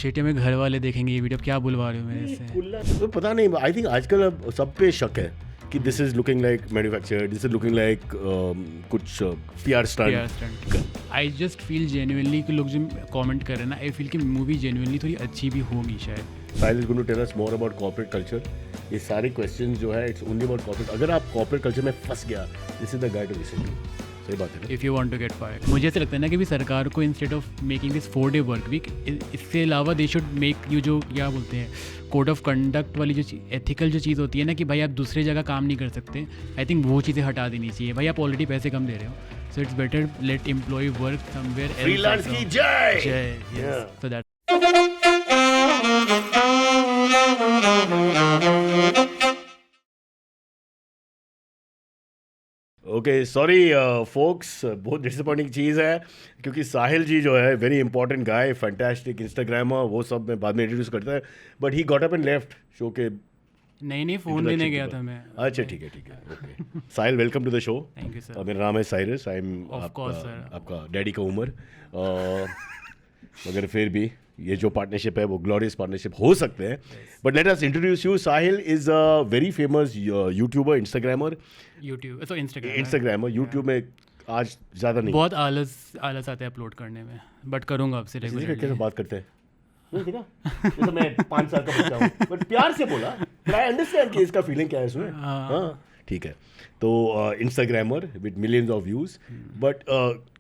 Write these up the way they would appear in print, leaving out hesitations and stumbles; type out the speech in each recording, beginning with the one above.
Shit में घर वाले देखेंगे ये वीडियो, क्या बुलवा रहे हो मेरे से? तो पता नहीं, आई थिंक आजकल अब सब पे शक है कि this is looking like manufactured, this is looking like कुछ PR stunt. I just feel genuinely कि लोग जो कमेंट कर रहे हैं ना, आई फील कि मूवी जेन्युइनली थोड़ी अच्छी भी होगी शायद। Sahil is going to tell us more about corporate culture. ये सारे क्वेश्चंस जो है इट्स ओनली अबाउट कॉर्पोरेट। अगर आप कॉर्पोरेट कल्चर में फंस गया, this is the guide to listen to. सही बात है ना? If you want to get fired, मुझे ऐसा लगता है ना कि भी सरकार को instead of making this 4-day work week, इससे अलावा दे शुड मेक यू जो क्या बोलते हैं कोड ऑफ कंडक्ट वाली जो एथिकल जो चीज़ होती है ना कि भाई आप दूसरे जगह काम नहीं कर सकते, आई थिंक वो चीज़ें हटा देनी चाहिए। भाई आप ऑलरेडी पैसे कम दे रहे हो, so it's better let employ work somewhere else. Freelance की जय। जय, so that okay, sorry folks, बहुत डिसअपॉइंटिंग चीज़ है क्योंकि साहिल जी जो है very important guy, fantastic Instagrammer, वो सब मैं बाद में इंट्रोड्यूस करता है, but he got up and left show के। नहीं फ़ोन देने गया था मैं। अच्छा ठीक है okay. Sahil, welcome to the show. Thank you sir. मेरा नाम है Cyrus, I am Of course, sir. आपका डैडी का उम्र, मगर फिर भी ये जो पार्टनरशिप है वो ग्लोरियस पार्टनरशिप हो सकते हैं। But let us introduce you. Sahil is a very famous YouTuber, Instagrammer, YouTube में आज ज़्यादा नहीं, बहुत आलस आता है अपलोड करने में, बट करूँगा आपसे रेगुलरली। कैसे बात करते हैं देखा? जैसे मैं 5 साल का बच्चा हूँ, बट प्यार से बोला, आई अंडरस्टैंड कि इसका फीलिंग क्या है इसमें। हाँ ठीक है। तो Instagrammer with millions of views, but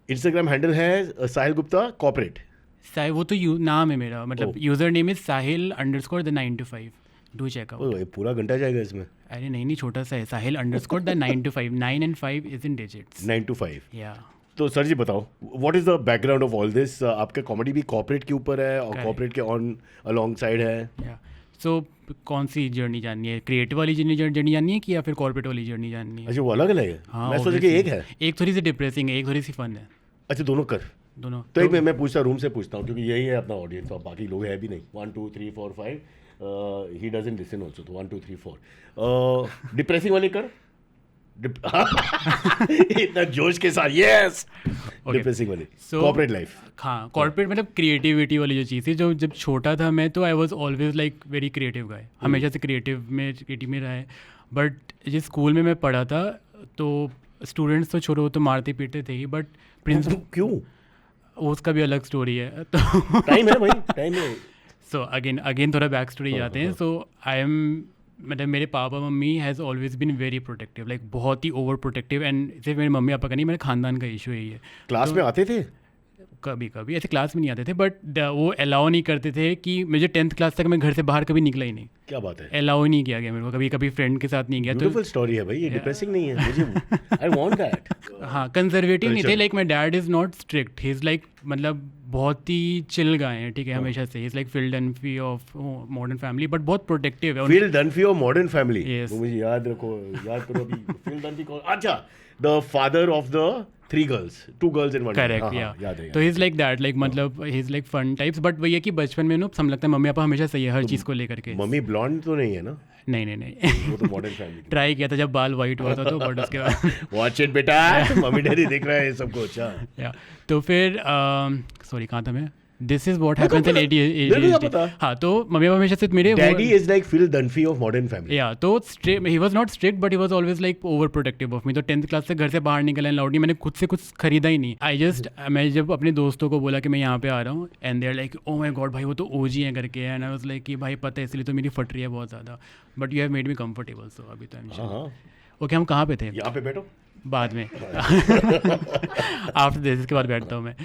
Instagram handle है साहिल गुप्ता कॉर्पोरेट। साहिल, वो तो नाम है मेरा, मतलब यूजर नेम इज साहिल_the 9 to 5, डू चेक आउट। पूरा घंटा जाएगा इसमें? अरे नहीं, छोटा सा है, साहिल_the 9 to 5, 9 and 5 is in digits, 9 to 5। या तो सर जी बताओ, what is the background of all this? आपका कॉमेडी भी कॉर्पोरेट के ऊपर है और कॉर्पोरेट के ऑन अलॉन्ग साइड है। या सो कौन सी जर्नी जाननी है, क्रिएटिव वाली जर्नी जाननी है कि या फिर कॉर्पोरेट वाली जर्नी जाननी है? अच्छा, वो अलग अलग है। हाँ, मैं सोचा कि एक है। एक थोड़ी सी डिप्रेसिंग है, एक थोड़ी सी फन है। अच्छा, दोनों कर दोनों। तो एक मैं पूछता रूम से पूछता हूँ क्योंकि यही है अपना ऑडियंस और बाकी लोग है भी नहीं। 1 2 3 4 5 ही डजंट लिसन आल्सो, तो 1 2 3 4 डिप्रेसिंग वाली कर। इतना जोश के साथ यस, डिप्रेसिंग वाली कॉर्पोरेट लाइफ। हाँ, कॉर्पोरेट मतलब क्रिएटिविटी वाली जो चीज़ थी, जो जब छोटा था मैं, तो I was always like very creative guy, हमेशा से क्रिएटिव में रहा है। बट जिस स्कूल में मैं पढ़ा था तो स्टूडेंट्स तो छोड़ो, तो मारते पीटते थे ही, बट प्रिंसिपल क्यों, उसका भी अलग स्टोरी है। तो टाइम है भाई, टाइम है। सो अगेन थोड़ा बैक स्टोरी जाते हैं। सो आई एम, मतलब मेरे papa mummy has always been very protective, like बहुत ही ओवर प्रोटेक्टिव, एंड सिर्फ मेरे मम्मी पापा का नहीं, मेरे खानदान का इशू यही है। क्लास में आते थे? कभी कभी ऐसे क्लास में नहीं आते थे, बट वो अलाउ नहीं करते थे कि मुझे 10th क्लास तक मैं घर से बाहर कभी निकला ही नहीं। क्या बात है? अलाउ ही नहीं किया गया मेरे को, कभी फ्रेंड के साथ नहीं गया। ब्यूटीफुल स्टोरी है भाई, ये डिप्रेसिंग नहीं है। मुझे आई वांट दैट। हाँ, कंजर्वेटिव नहीं थे, like my dad is not strict, he is like, मतलब बहुत ही चिल गाय हैं, ठीक है, हमेशा से। He is like Phil Dunphy of Modern Family, but बहुत प्रोटेक्टिव है। Phil Dunphy of Modern Family, Yes. वो मुझे याद रखो, याद करो अभी। फिल डनफी कौन? अच्छा, the father of the 3 girls, 2 girls in one. Correct, yeah तो he is like that, like मतलब he is like fun types. But वही है कि बचपन में हम लगता है मम्मी पापा हमेशा सही है हर चीज़ को लेकर के। मम्मी ब्लॉन्ड तो नहीं है ना? नहीं वो तो मॉडर्न फैमिली। ट्राई किया था जब बाल वाइट हुआ था, तो बट उसके बाद वॉच इट बेटा, मम्मी डैडी देख रहा है सबको। अच्छा, या तो फिर सॉरी, कहाँ था मैं? This is what happens in ADHD। हाँ, तो मम्मी पापा हमेशा से मेरे daddy is like Phil Dunphy of Modern Family. Yeah तो he was not strict, but he was always like over protective of me. तो 10th क्लास से घर से बाहर निकलना अलाउड नहीं, मैंने खुद से कुछ खरीदा ही नहीं। मैं जब अपने दोस्तों को बोला कि मैं यहाँ पे आ रहा हूँ, and they are like oh my god भाई वो तो OG है करके, एंड आई वाज लाइक कि भाई पता है, इसलिए तो मेरी फट रही है बहुत ज़्यादा, but you have made me comfortable, so अभी तो हाँ, ओके। हम कहाँ पे थे? यहाँ पे बैठो, बाद में आफ्टर दिस, इसके बाद बैठता हूँ मैं।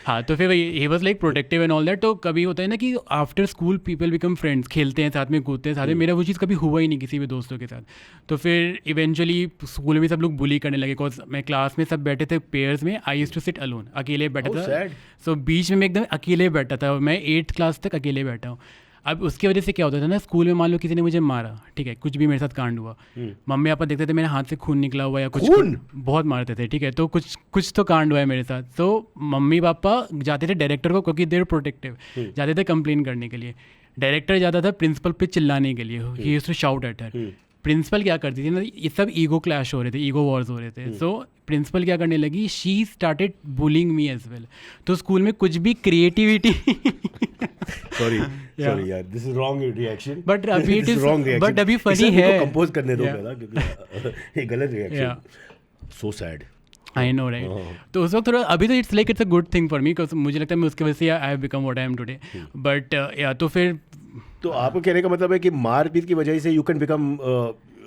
हाँ, तो फिर he was like protective and all that. तो कभी होता है ना कि after school people become friends, खेलते हैं साथ में, कूदते हैं साथ में। मेरा वो चीज़ कभी हुआ ही नहीं किसी भी दोस्तों के साथ। तो फिर इवेंचुअली स्कूल में सब लोग बुली करने लगे, बिकॉज मैं क्लास में सब बैठे थे पेयर्स में, I used to sit alone, अकेले बैठा था। सो बीच में मैं एकदम अकेले बैठा था, मैं 8th क्लास तक अकेले बैठा हूँ। अब उसकी वजह से क्या होता था ना, स्कूल में मान लो किसी ने मुझे मारा, ठीक है, कुछ भी मेरे साथ कांड हुआ, मम्मी पापा देखते थे मेरे हाथ से खून निकला हुआ या कुछ, बहुत मारते थे, ठीक है, तो कुछ तो कांड हुआ है मेरे साथ। तो मम्मी पापा जाते थे डायरेक्टर को, क्योंकि देर प्रोटेक्टिव, जाते थे कंप्लेन करने के लिए। डायरेक्टर जाता था प्रिंसिपल पे चिल्लाने के लिए, he used to shout at her. Principal क्या करती थी ना, ये सब ईगो क्लैश हो रहे थे, ईगो वॉर्स हो रहे थे. सो प्रिंसिपल क्या करने लगी, she started bullying me as well. तो स्कूल में कुछ भी क्रिएटिविटी सॉरी यार, this is wrong reaction. But अभी इट इज, बट अभी फनी इसे है. कंपोज करने दो पहला, क्योंकि ये गलत reaction. So sad. I know right. तो उस वक्त थोड़ा, अभी तो it's like it's a good thing for me, because मुझे लगता है मैं उसकी वजह से I have become what I am today. But या तो फिर तो आपको कहने का मतलब है कि मारपीट की वजह से यू कैन बिकम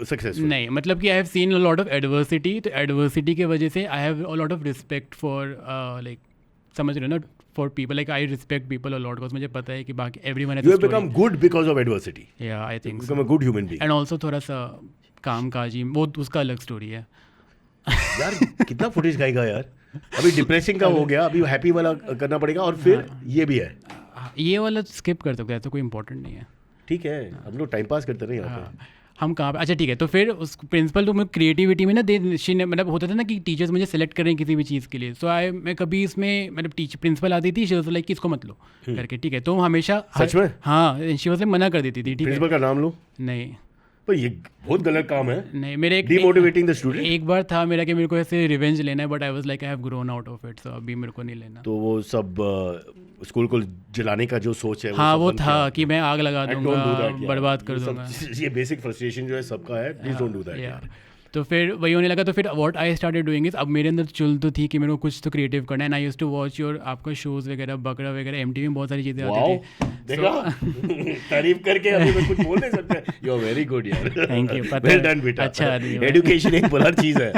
सक्सेसफुल? नहीं, मतलब कि I have seen a lot of adversity. तो एडवर्सिटी की वजह से I have a lot of respect for like, समझ रहे हो ना, for people. Like I respect people a lot, because मुझे पता है कि बाकी everyone you have become good because of adversity. Yeah I think become a good human being. And also थोड़ा सा काम काजी, वो उसका अलग स्टोरी है. यार कितना फुटेज खाएगा यार. अभी डिप्रेसिंग का हो गया, अभी हैप्पी वाला करना पड़ेगा, और फिर ये भी है. ये वाला स्किप कर सकते हैं, तो कोई इंपॉर्टेंट नहीं है. ठीक है, हम लोग टाइम पास करते रहे यहाँ पे. हम कहाँ पे, अच्छा ठीक है. तो फिर उस प्रिंसिपल तो मैं क्रिएटिविटी में ना मतलब होता था ना कि टीचर्स मुझे सेलेक्ट कर रहे हैं किसी भी चीज़ के लिए. सो मैं कभी इसमें मतलब टीचर प्रिंसिपल आती थी, शी वाज लाइक कि इसको मत लो करके, ठीक है. तो हमेशा सच में? हाँ, शी वाज लाइक मना कर देती थी. ठीक है, प्रिंसिपल का नाम लो. नहीं पर ये बहुत गलत काम है. नहीं, मेरे डिमोटिवेटिंग द स्टूडेंट. एक बार था मेरा कि मेरे को ऐसे रिवेंज लेना है, but I was like I have grown out of it, so अभी मेरे को नहीं लेना. तो वो सब स्कूल को जलाने का जो सोच है, हाँ, वो सब था कि मैं आग लगा And don't दूंगा, do that, यार. बर्बाद कर ये सब- दूंगा. ये बेसिक फ्रस्ट्रेशन जो है सबका है. Please don't do that. यार तो फिर वही होने लगा. तो फिर what I started doing is, अब मेरे अंदर चुल तो थी कि मेरे को कुछ तो क्रिएटिव करना है. And I used to watch your आपका शोज वगैरह, बकरा वगैरह, एमटीवी में बहुत सारी चीज़ें वाओ, आती थी. देखा तारीफ करके अभी मैं कुछ बोल नहीं सकता. यू आर वेरी गुड यार. Thank you. वेल डन बेटा. अच्छा आदमी हो. एजुकेशन एक बड़ा चीज है.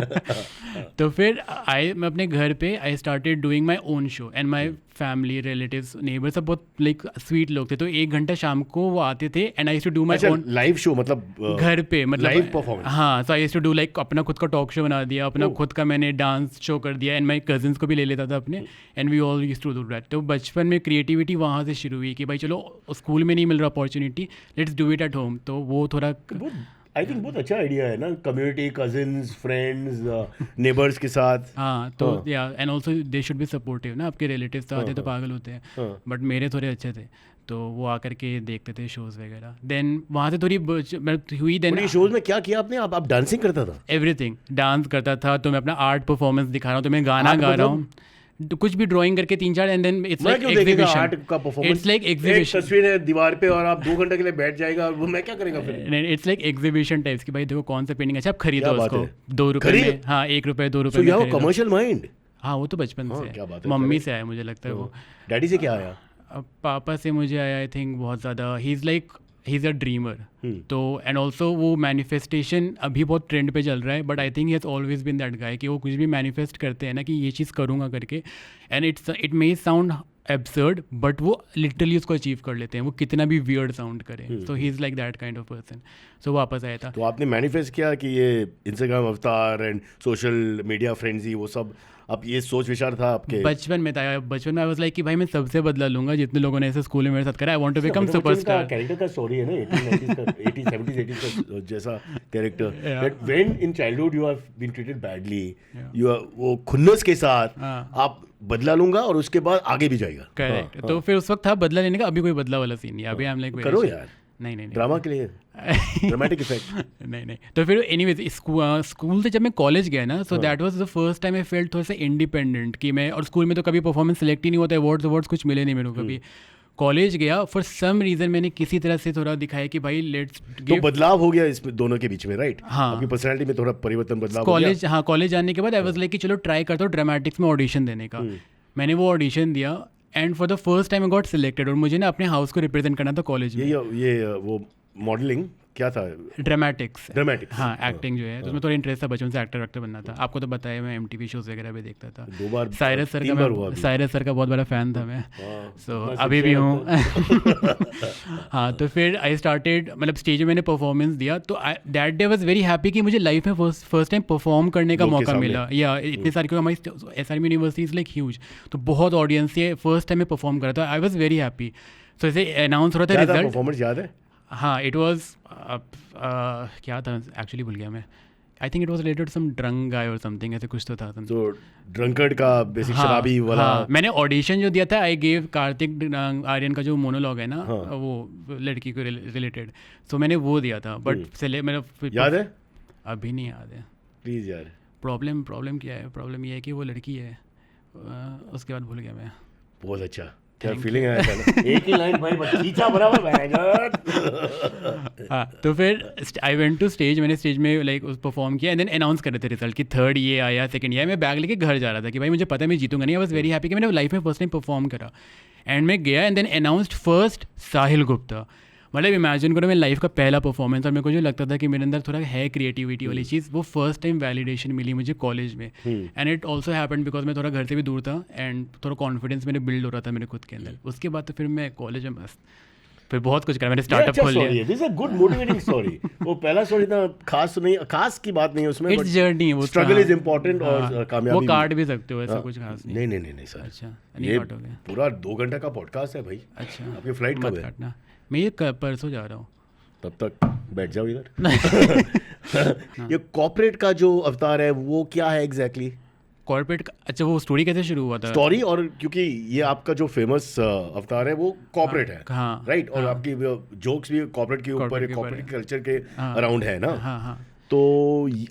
तो फिर मैं अपने घर पे I started doing my own show. And my family, relatives, neighbour सब बहुत लाइक स्वीट लोग थे. तो 1 घंटा शाम को वो आते थे and I used to do my own live show, मतलब घर पे, मतलब लाइव परफॉर्मेंस. हाँ. So I used to do like अपना खुद का टॉक शो बना दिया, अपना खुद का मैंने डांस शो कर दिया. एंड माई कजिन्स को भी ले लेता था अपने. And we all used to do that. तो बचपन में क्रिएटिविटी वहाँ से शुरू हुई कि भाई चलो स्कूल में नहीं मिल रहा opportunity, let's do it at home. तो वो थोड़ा आई थिंक बहुत अच्छा आइडिया है ना, कम्युनिटी, कजिन्स, फ्रेंड्स, नेबर्स के साथ. हाँ. तो या and also they should be supportive ना. आपके रिलेटिव्स तो आते तो पागल होते हैं, बट मेरे थोड़े अच्छे थे. तो वो आकर के देखते थे शोज वगैरह. देन वहाँ से थोड़ी हुई. देन शोज में क्या किया आपने? आप डांसिंग करता था? एवरीथिंग. डांस करता था, तो मैं अपना आर्ट परफॉर्मेंस दिखा रहा हूँ, तो मैं गाना गा रहा हूँ, तो कुछ भी ड्राइंग करके 3-4. And then it's like exhibition. It's like exhibition. तस्वीर है दीवार पे और आप 2 घंटे के लिए बैठ जाएगा, वो मैं क्या करेगा फिर? नहीं, इट्स लाइक एग्जीबिशन टाइप्स की. भाई देखो कौन सा पेंटिंग अच्छा, आप खरीदो उसको 2 रुपए में. हाँ, 1 रुपए 2 रुपए में. Commercial mind. हाँ, वो तो बचपन से क्या बात है. है. मम्मी से आया मुझे लगता है वो. डैडी से क्या आया? अब पापा से मुझे आया आई थिंक बहुत ज़्यादा. He is a dreamer. तो एंड ऑल्सो वो मैनिफेस्टेशन अभी बहुत ट्रेंड पे चल रहा है, but I think he has always been that guy कि वो कुछ भी मैनिफेस्ट करते हैं ना कि ये चीज़ करूँगा करके. And it may sound absurd, but वो लिटरली उसको अचीव कर लेते हैं, वो कितना भी वियर्ड साउंड करें. So he is like that kind of person. सो वापस आया था. तो आपने मैनिफेस्ट किया कि ये इंस्टाग्राम अवतार एंड सोशल मीडिया फ्रेंड्जी, वो सब अब ये सोच विचार था आपके? बचपन में था. बचपन में आई वाज लाइक कि भाई मैं सबसे बदला लूंगा जितने लोगों ने ऐसे स्कूल में मेरे साथ करा. I want to become superstar. Character का स्टोरी है ना, 80s 70s 80s का जैसा character. That when in childhood you have been treated badly, you are वो खुन्नस के साथ आप बदला लूंगा और उसके बाद आगे भी जाएगा. करेक्ट. तो फिर उस वक्त था बदला लेने का. अभी कोई बदला वाला सीन नहीं है. अभी आई एम लाइक करो यार. नहीं ड्रामा के लिए ड्रामेटिक इफेक्ट. नहीं. तो फिर एनीवेज स्कूल से जब मैं कॉलेज गया ना, so that was the first time I felt थोड़ा सा इंडिपेंडेंट कि मैं. और स्कूल में तो कभी परफॉर्मेंस सेलेक्ट ही नहीं होता, अवार्ड्स कुछ मिले नहीं मेरे को कभी. कॉलेज गया, फॉर सम रीजन मैंने किसी तरह से थोड़ा दिखाया कि भाई लेट्स तो बदलाव हो गया इस दोनों के बीच में, राइट? हाँ, आपकी पर्सनालिटी में थोड़ा परिवर्तन, बदलाव कॉलेज. हाँ, कॉलेज जाने के बाद आई वाज लाइक कि चलो ट्राई करता हूँ ड्रामेटिक्स में ऑडिशन देने का. मैंने वो ऑडिशन दिया and for the first time I got selected. और मुझे ना अपने हाउस को रिप्रेजेंट करना था कॉलेज में. ये वो मॉडलिंग क्या था? ड्रामेटिक्स. हाँ, एक्टिंग जो है, तो उसमें थोड़ा इंटरेस्ट था बचपन से. एक्टर बनना था. आपको तो बताया मैं MTV शोज वगैरह भी देखता था. 2 बार साइरस सर का बहुत बड़ा फैन था मैं. सो अभी भी हूँ. हाँ, तो फिर आई स्टार्टेड, मतलब स्टेज में मैंने परफॉर्मेंस दिया. तो that day was very happy कि मुझे लाइफ में फर्स्ट टाइम परफॉर्म करने का मौका मिला. या इतने सारे, क्योंकि हमारी SRM university is like huge, तो बहुत ऑडियंस है. फर्स्ट टाइम मैं परफॉर्म करा था. I was very happy. So ऐसे अनाउंस हो रहा था रिजल्ट. परफॉर्मेंस याद है? हाँ, इट वॉज क्या था एक्चुअली, भूल गया मैं. I think it was related to some drunk guy और समथिंग, ऐसे कुछ तो था। तो ड्रंकर्ड का बेसिक शराबी वाला। हाँ, मैंने ऑडिशन जो दिया था, आई गेव कार्तिक आर्यन का जो मोनोलॉग है ना, वो लड़की को रिलेटेड, सो मैंने वो दिया था। बट मेरा याद है? अभी नहीं याद है प्लीज यार। प्रॉब्लम क्या है? प्रॉब्लम ये है कि वो लड़की है, उसके बाद भूल गया मैं। बहुत अच्छा, क्या फीलिंग आया था? एक ही लाइन भाई खींचा बराबर। हाँ, तो फिर आई वेंट टू स्टेज, मैंने स्टेज में लाइक परफॉर्म किया एंड देन अनाउंस कर रहे थे रिजल्ट कि 3rd ये आया, 2nd ये आया। मैं बैग लेके घर जा रहा था कि भाई मुझे पता है मैं जीतूंगा नहीं। आई वाज वेरी हैप्पी कि मैंने लाइफ में फर्स्ट टाइम परफॉर्म करा। एंड मैं गया एंड देन अनाउंस्ड फर्स्ट साहिल गुप्ता। मतलब इमेजिन करो, मेरी लाइफ का पहला परफॉर्मेंस, और मेरे को जो लगता था कि मेरे अंदर थोड़ा है क्रिएटिविटी वाली चीज़, वो फर्स्ट टाइम वैलिडेशन मिली मुझे कॉलेज में। And it also happened because मैं थोड़ा घर से भी दूर था एंड थोड़ा कॉन्फिडेंस मेरे बिल्ड हो रहा था मेरे खुद के अंदर। उसके बाद तो फिर मैं कॉलेज में मस्त फिर बहुत कुछ करा, मैंने स्टार्टअप खोल लिया। This is a good motivating story. वो पहला स्टोरी इतना खास नहीं, खास की बात नहीं है उसमें, इट्स जर्नी, वो स्ट्रगल इज इंपॉर्टेंट और कामयाबी वो काट भी सकते हो, ऐसा कुछ खास नहीं। नहीं सर। अच्छा, ये पूरा 2 घंटे का पॉडकास्ट है भाई। अच्छा, आपकी फ्लाइट कब है? मैं ये परसों जा रहा हूँ। तब तक बैठ जाओ इधर। ये कॉर्पोरेट का जो अवतार है वो क्या है एग्जैक्टली? कॉर्पोरेट का, अच्छा वो स्टोरी कैसे शुरू हुआ था? स्टोरी, और क्योंकि ये आपका जो फेमस अवतार है वो कॉर्पोरेट है, हाँ, राइट? और आपकी जोक्स भी कॉर्पोरेट के ऊपर, कॉर्पोरेट कल्चर के अराउंड है ना। हाँ। तो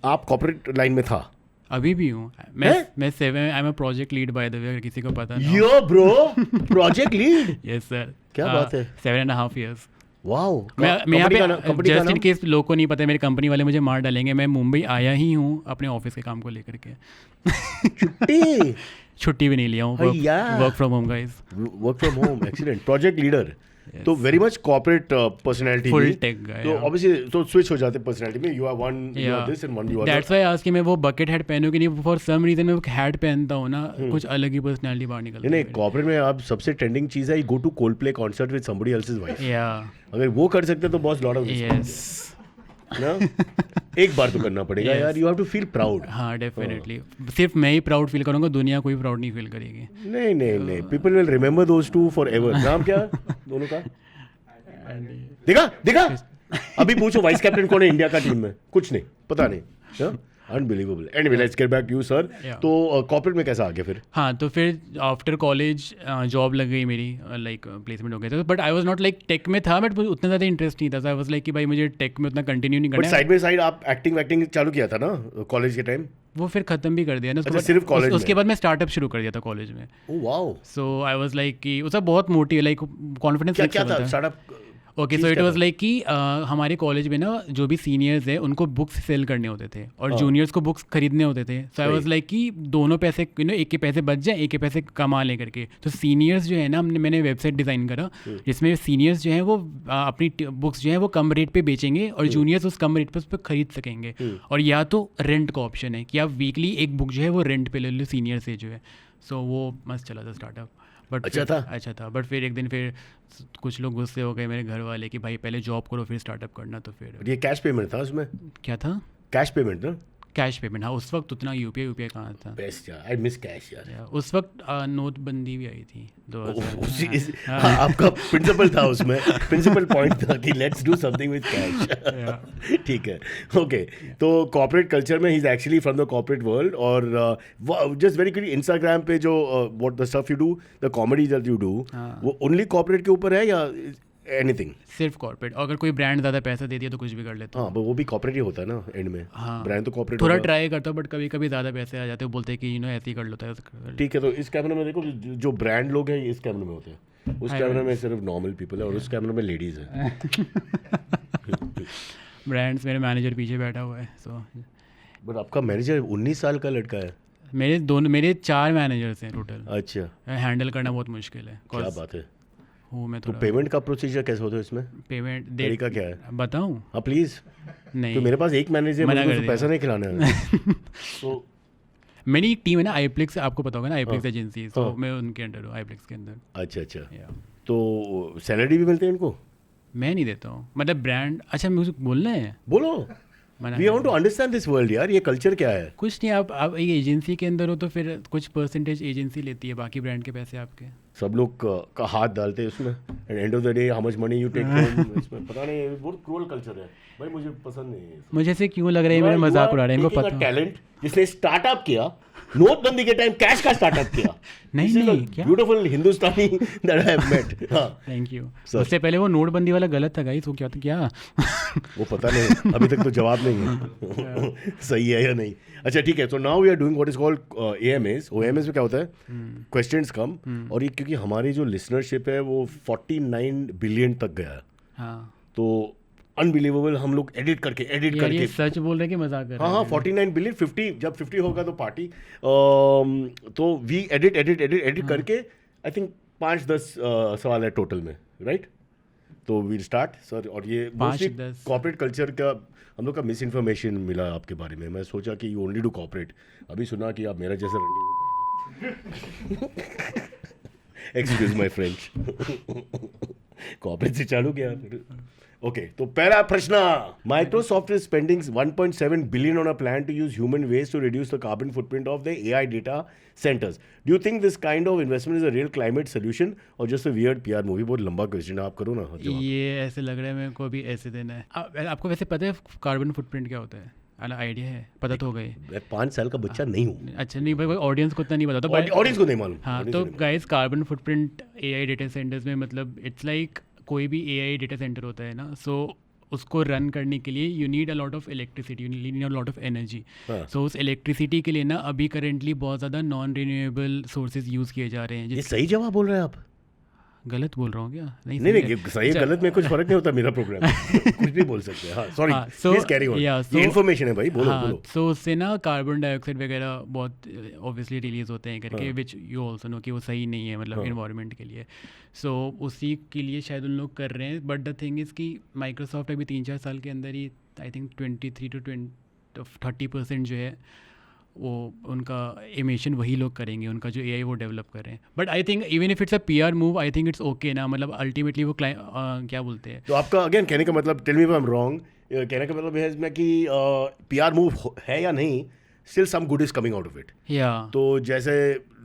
आप कॉर्पोरेट लाइन में था? अभी भी हूँ मैं 7 आई am a project lead by the वे, अगर किसी को पता ना। यो bro, project lead. Yes sir. क्या बात है? 7.5 years। वाओ। मैं यहाँ पे जस्ट इन केस लोगों को नहीं पता, मेरी कंपनी वाले मुझे मार डालेंगे, मैं मुंबई आया ही हूँ अपने ऑफिस के काम को लेकर के। छुट्टी भी नहीं लिया हूँ, work from home guys. Work from home, excellent. Project leader, तो very much corporate personality, full tech guy. तो ऑब्वियसली तो स्विच हो जाते पर्सनालिटी में, you are one, you are this and one you are that's why आज कि मैं वो बकेट हैट पहनूं कि नहीं, फॉर सम रीजन मैं वो हैट पहनता हूँ ना, कुछ अलग ही पर्सनालिटी बाहर निकलती है। नहीं, कॉर्पोरेट में आप सबसे ट्रेंडिंग चीज है, go to Coldplay concert with somebody else's wife. या अगर वो कर सकते तो बॉस लॉट ऑफ यस ना, एक बार तो करना पड़ेगा यार, you have to feel proud. हाँ डेफिनेटली, सिर्फ मैं ही प्राउड फील करूंगा, दुनिया कोई प्राउड नहीं फील करेगी। नहीं, people will remember those two for ever. नाम क्या दोनों का? देखा अभी पूछो वाइस कैप्टन कौन है इंडिया का टीम में? कुछ नहीं पता नहीं। Unbelievable. Anyway, let's get back to you sir. तो कॉर्पोरेट में कैसा आगे फिर? हाँ, तो फिर आफ्टर कॉलेज जॉब लग गई मेरी, लाइक प्लेसमेंट हो गया था। But I was not like tech में था, बट मुझे उतना ज़्यादा इंटरेस्ट नहीं था। आई वाज लाइक कि भाई मुझे टेक में उतना कंटिन्यू नहीं करना है। साइड बाय साइड आप एक्टिंग चालू किया था ना कॉलेज के टाइम? वो फिर खत्म भी कर दिया ना। अच्छा, सिर्फ कॉलेज में? उसके बाद मैं स्टार्टअप शुरू कर दिया था कॉलेज में। Oh wow. So I was like कि उसका बहुत मोटी लाइक कॉन्फिडेंस क्या था startup? Okay, so it was like कि हमारे कॉलेज में ना जो भी सीनियर्स हैं उनको बुक्स सेल करने होते थे और जूनियर्स को बुक्स खरीदने होते थे। सो आई वाज लाइक कि दोनों पैसे एक के पैसे बच जाए, एक के पैसे कमा ले करके। तो सीनियर्स जो है ना, मैंने वेबसाइट डिज़ाइन करा जिसमें सीनियर्स जो हैं वो अपनी बुक्स जो है वो कम रेट पे बेचेंगे और जूनियर्स उस कम रेट पे उस पर खरीद सकेंगे। और या तो रेंट का ऑप्शन है कि आप वीकली एक बुक जो है वो रेंट पे ले लो सीनियर से जो है। सो वो मस्त चला था स्टार्टअप। बट अच्छा था। बट फिर एक दिन फिर कुछ लोग गुस्से हो गए मेरे घर वाले कि भाई पहले जॉब करो फिर स्टार्टअप करना। तो फिर ये कैश पेमेंट था उसमें? क्या था? कैश पेमेंट ना? कैश पेमेंट, हाँ। उस वक्त उतना यूपीआई कहाँ था? बेस्ट यार, आई मिस कैश यार। उस वक्त नोटबंदी भी आई थी 2000। आपका प्रिंसिपल था उसमें, प्रिंसिपल पॉइंट था कि let's do something with cash. ठीक है, ओके। तो कॉर्पोरेट कल्चर में he is actually from the corporate world. और जस्ट वेरी क्विकली, इंस्टाग्राम पे जो what the stuff you do, the comedy that you do, वो ओनली कॉर्पोरेट के ऊपर है या एनीथिंग? सिर्फ कॉर्पोरेट। अगर कोई ब्रांड ज़्यादा पैसा दे दिया तो कुछ भी कर लेता हूँ। हाँ, वो भी कॉर्पोरेट ही होता है ना एंड में। हाँ, ब्रांड तो कॉर्पोरेट थोड़ा ट्राई करता हूँ, बट कभी कभी ज़्यादा पैसे आ जाते हैं, बोलते हैं कि ऐसे ही कर लेता है। ठीक है, तो इस कैमरे में देखो जो ब्रांड लोग हैं इस कैमरे में होते हैं, उस कैमरे में सिर्फ नॉर्मल पीपल है और उस कैमरे में लेडीज़ हैं। ब्रांड्स, मेरे मैनेजर पीछे बैठा हुआ है। सो बट आपका मैनेजर 19 साल का लड़का है? मेरे 4 मैनेजर्स हैं टोटल। अच्छा, हैंडल करना बहुत मुश्किल है। क्या बात है। मैं तो पेमेंट का प्रोसीजर कैसे होता है इसमें? पेमेंट तरीका क्या है बताऊं? हाँ प्लीज़। नहीं, तो मेरे पास एक मैनेजर, मुझे तो पैसा नहीं खिलाना है। तो मेरी एक टीम है ना, आईप्लेक्स, आपको पता होगा ना, आईप्लेक्स एजेंसी। तो मैं उनके अंडर हूँ, आईप्लेक्स के अंदर। अच्छा। तो सैलरी भी मिलती है इनको? मैं नहीं देता हूँ, मतलब ब्रांड। अच्छा, मुझे बोलना है? बोलो। We want to understand this world यार, ये कल्चर क्या है? कुछ नहीं, आप एक एजेंसी के अंदर हो तो फिर कुछ परसेंटेज एजेंसी लेती है, बाकी ब्रांड के पैसे आपके। सब लोग का हाथ डालते हैं उसमें, and end of the day how much money you take home, इसमें पता नहीं, बहुत क्रूअल कल्चर है भाई, मुझे पसंद नहीं है। मुझे ऐसे क्यों लग रहा है, मेरा मजाक उड़ा रहे हैं, इनको पता टैलेंट जिसने स्टार्टअप किया, नोटबंदी के टाइम कैश का स्टार्टअप किया। नहीं क्या beautiful Hindustani that I have met. Thank you. उससे पहले वो नोटबंदी वाला गलत था गाइस, वो क्या था क्या वो पता नहीं, अभी तक तो जवाब नहीं है सही है या नहीं। अच्छा ठीक है, so now we are doing what is called AMAs। OMAs में क्या होता है, क्वेश्चंस कम, और ये क्योंकि हमारी जो लिसनरशिप है वो 49 बिलियन तक गया है, हाँ तो अनबिलीवेबल, हम लोग एडिट करके ये सच बोल रहे हैं कि मजाक कर रहे हैं? हाँ 49 बिलियन, 50 जब 50 होगा तो पार्टी। तो वी एडिट करके आई थिंक 5-10 सवाल है टोटल में, राइट? तो वील स्टार्ट सर। और ये कॉर्पोरेट कल्चर का हम लोग का मिस इन्फॉर्मेशन मिला आपके बारे में। मैं सोचा कि यू ओनली डू कॉर्पोरेट, अभी सुना कि आप मेरा जैसा एक्सक्यूज माय फ्रेंच कॉर्पोरेट से चालू किया फिर। ओके, तो पहला प्रश्न, Microsoft is spending 1.7 billion on a plan to use human waste to reduce the carbon footprint of the AI data centres. Do you think this kind of investment is a real climate solution or just a weird PR movie? बहुत लंबा question है, आप करो ना जवाब। ये ऐसे लग रहा है मेरे को अभी ऐसे देना है। आपको वैसे पता है कार्बन फुटप्रिंट क्या होता है? आइडिया है? पता तो हो गई। मैं 5 साल का बच्चा नहीं हूँ। अच्छा नहीं भाई, ऑडियंस को इतना नहीं पता, तो ऑडियंस को नहीं मालूम। हाँ, तो guys carbon footprint AI data centres में मतलब इट्स लाइक कोई भी AI डेटा सेंटर होता है ना, सो उसको रन करने के लिए you need a lot of electricity, you need a lot of energy. So उस इलेक्ट्रिसिटी के लिए ना अभी करेंटली बहुत ज़्यादा नॉन रिन्यूएबल सोर्सेज यूज़ किए जा रहे हैं। ये सही जवाब बोल रहे हैं आप? गलत बोल रहा हूँ क्या? नहीं, सही गलत में कुछ फर्क नहीं होता मेरा प्रोग्राम कुछ भी बोल सकते हैं। हाँ सॉरी, प्लीज कैरी ऑन, ये इन्फॉर्मेशन है भाई, बोलो बोलो। सो उससे ना कार्बन डाइऑक्साइड वगैरह बहुत ऑब्वियसली रिलीज होते हैं करके, विच यू ऑल्सो नो कि वो सही नहीं है मतलब इन्वायरमेंट के लिए। सो उसी के लिए शायद उन लोग कर रहे हैं, बट द थिंग इज़ कि माइक्रोसॉफ्ट अभी 3-4 साल के अंदर ही आई थिंक 23 to 30% जो है वो उनका एमिशन वही लोग करेंगे, उनका जो AI वो डेवलप कर रहे हैं। But I think even if it's a PR move, I think it's okay ना, मतलब अल्टीमेटली वो क्या बोलते हैं। तो आपका अगेन कहने का मतलब, tell me if I am wrong, कहने का मतलब है इसमें कि PR मूव है या नहीं, still some good is coming out of it. या तो जैसे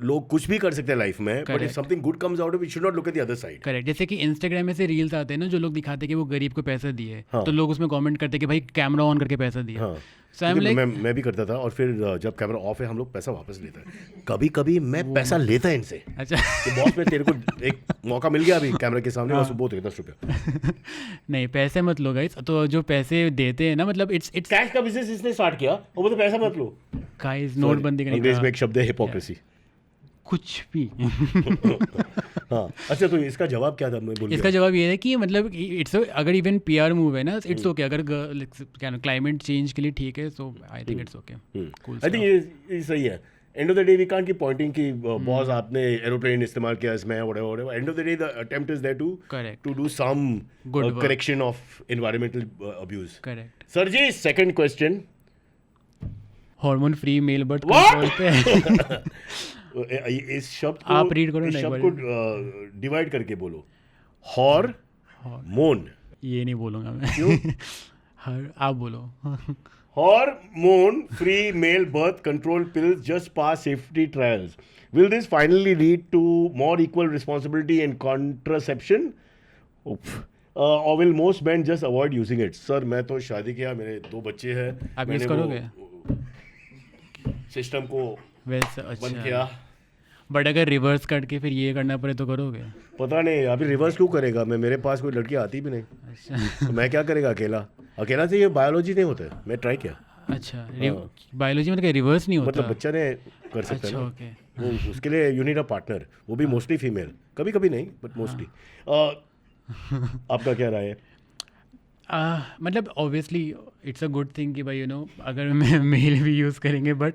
लोग कुछ भी कर सकते हैं लाइफ में, but if something good comes out of it, should not look at the other side. Correct. जैसे कि इंस्टाग्राम में से रील्स आते हैं ना, जो लोग दिखाते हैं कि वो गरीब को पैसा दिए, तो लोग उसमें कमेंट करते हैं कि भाई कैमरा ऑन करके पैसा दिया। मैं भी करता था, और फिर जब कैमरा ऑफ है हम लोग पैसा वापस लेते हैं। कभी कभी मैं पैसा लेता है इनसे। अच्छा तो बॉस में तेरे को एक मौका मिल गया अभी कैमरे के सामने, बस बहुत है 10 रुपया। नहीं पैसे मत लो गाइस, तो जो पैसे देते हैं ना, मतलब इट्स कैश का बिजनेस इसने स्टार्ट किया और वो तो पैसा मत लो गाइस, नोटबंदी का अंग्रेज में एक शब्द है हिपोक्रेसी। कुछ भी हाँ अच्छा, तो इसका जवाब क्या था? मैं बोल इसका जवाब ये है कि मतलब इट्स अगर इवन PR मूव है ना, इट्स ओके। अगर क्या क्लाइमेट चेंज के लिए ठीक है, so I think it's okay, I think ये सही है। End of the day we can't keep pointing कि बॉस आपने एरोप्लेन इस्तेमाल किया इसमें, whatever. End of the day the attempt is there to do some correction of environmental abuse. Correct. Sir ji, second question, hormone free male birth control पे इस शब्द को आप रीड करो, इस शब्द को डिवाइड करके बोलो। हॉर्मोन। ये नहीं बोलूंगा मैं। क्यों? आप बोलो। Hormone free male birth control pills just pass safety trials. Will this finally lead to more equal responsibility in contraception? Or will most men just avoid using it? Sir मैं तो शादी किया, मेरे 2 बच्चे हैं, आप यूज करोगे? सिस्टम को वैसे बंद किया। बट अगर रिवर्स करके फिर ये करना पड़े तो करोगे? पता नहीं, अभी रिवर्स क्यों करेगा? मेरे पास कोई लड़की आती भी नहीं। अच्छा। तो मैं क्या करेगा अकेला से? ये बायोलॉजी नहीं होता है, मैं ट्राई किया। अच्छा, बायोलॉजी में रिवर्स नहीं होता, मतलब बच्चा ने कर सकता है ना। ओके। उसके लिए यू नीड अ पार्टनर, वो भी मोस्टली फीमेल, कभी कभी नहीं बट मोस्टली। आपका क्या राय है? मतलब obviously it's a good thing कि भाई यू नो अगर मेल भी यूज़ करेंगे, but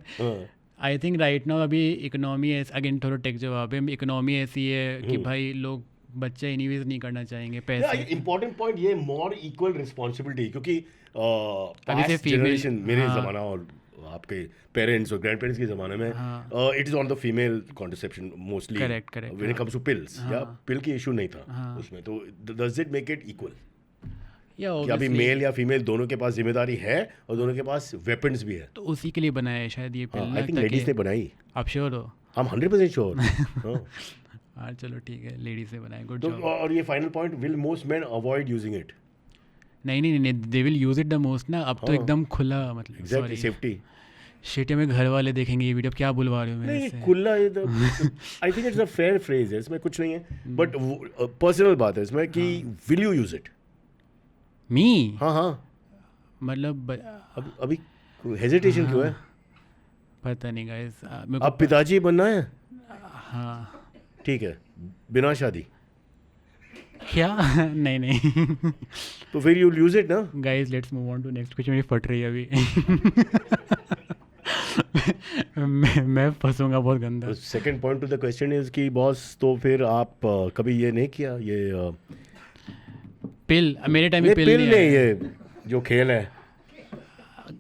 I think right now अभी इकोनॉमी अगेन थोड़ा टेक जवाब है, इकोनॉमी ऐसी है कि भाई लोग बच्चे एनीवेज नहीं करना चाहेंगे पैसे। इंपॉर्टेंट पॉइंट ये, मोर इक्वल रिस्पॉन्सिबिलिटी, क्योंकि पास्ट जनरेशन, मेरे ज़माना और आपके पेरेंट्स और ग्रैंड पेरेंट्स के ज़माने में it is on the female contraception mostly. Correct when it comes to pills, या पिल की इशू नहीं था उसमें, तो does it make it equal? या कि अभी मेल या फीमेल दोनों के पास जिम्मेदारी है और दोनों के पास वेपन्स भी है. तो उसी के लिए बनाया है शायद ये फिल्म. आई थिंक लेडीज ने बनाई. आप श्योर हो? I am 100% sure. हाँ चलो ठीक है, लेडीज ने बनाया. गुड तो जॉब. और ये final point, will most men avoid using it? नहीं, they will use it the most ना. अब तो एकदम खुला, मतलब एग्जैक्टली, सेफ्टी. शिट, में घर वाले देखेंगे ये वीडियो. क्या बुलवा रहे हो मेरे नहीं, से? खुला, आई think it's a fair phrase है, इसमें कुछ नहीं है. बट पर्सनल बात है इसमें कि विल यू यूज इट? मी? हाँ. मतलब अभी हेजिटेशन क्यों है? पता नहीं गाइस. अब पिताजी बनना है? हाँ. ठीक है, बिना शादी. क्या? नहीं. तो फिर यू यूज इट ना. Guys let's move on to next question. मेरी फट रही है अभी. मैं फंसूंगा बहुत गंदा. Second point to the question is कि बॉस, तो फिर आप कभी ये नहीं किया, ये पिल? मेरे टाइम में पिल नहीं, ये जो खेल है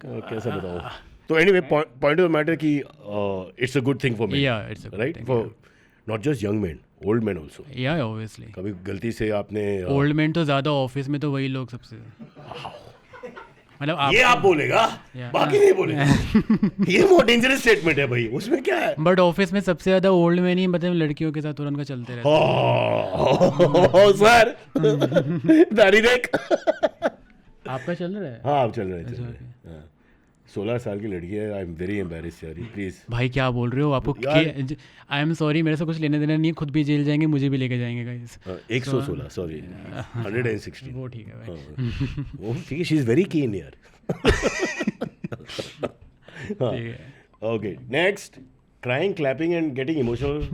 कैसे बताओ. तो एनीवे, पॉइंट ऑफ मैटर कि it's a good thing for me, right? For not just young man, old man also. या ऑब्वियसली. कभी गलती से आपने ओल्ड मैन तो ज़्यादा, ऑफिस में तो वही लोग सबसे, मतलब ये आप बोलेगा, बाकी नहीं बोलेगा. ये बहुत डेंजरस स्टेटमेंट है भाई, उसमें क्या है? बट ऑफिस में सबसे ज्यादा ओल्ड मैन ही, मतलब लड़कियों के साथ तुरंत का चलते रहते हैं. सर दाढ़ी देख. आपका चल रहा है? हाँ, आप चल रहे हैं. 16 साल की लड़की है. आई एम वेरी एम्बेरेस्ड यार, प्लीज. भाई क्या बोल रहे हो? आपको आई एम सॉरी, मेरे से कुछ लेने देना नहीं है. खुद भी जेल जाएंगे, मुझे भी लेके जाएंगे गाइस. 116, सॉरी, 116. वो ठीक है भाई. वो ठीक है, शी इज वेरी कीन यार. Okay, next. Crying, clapping and getting emotional.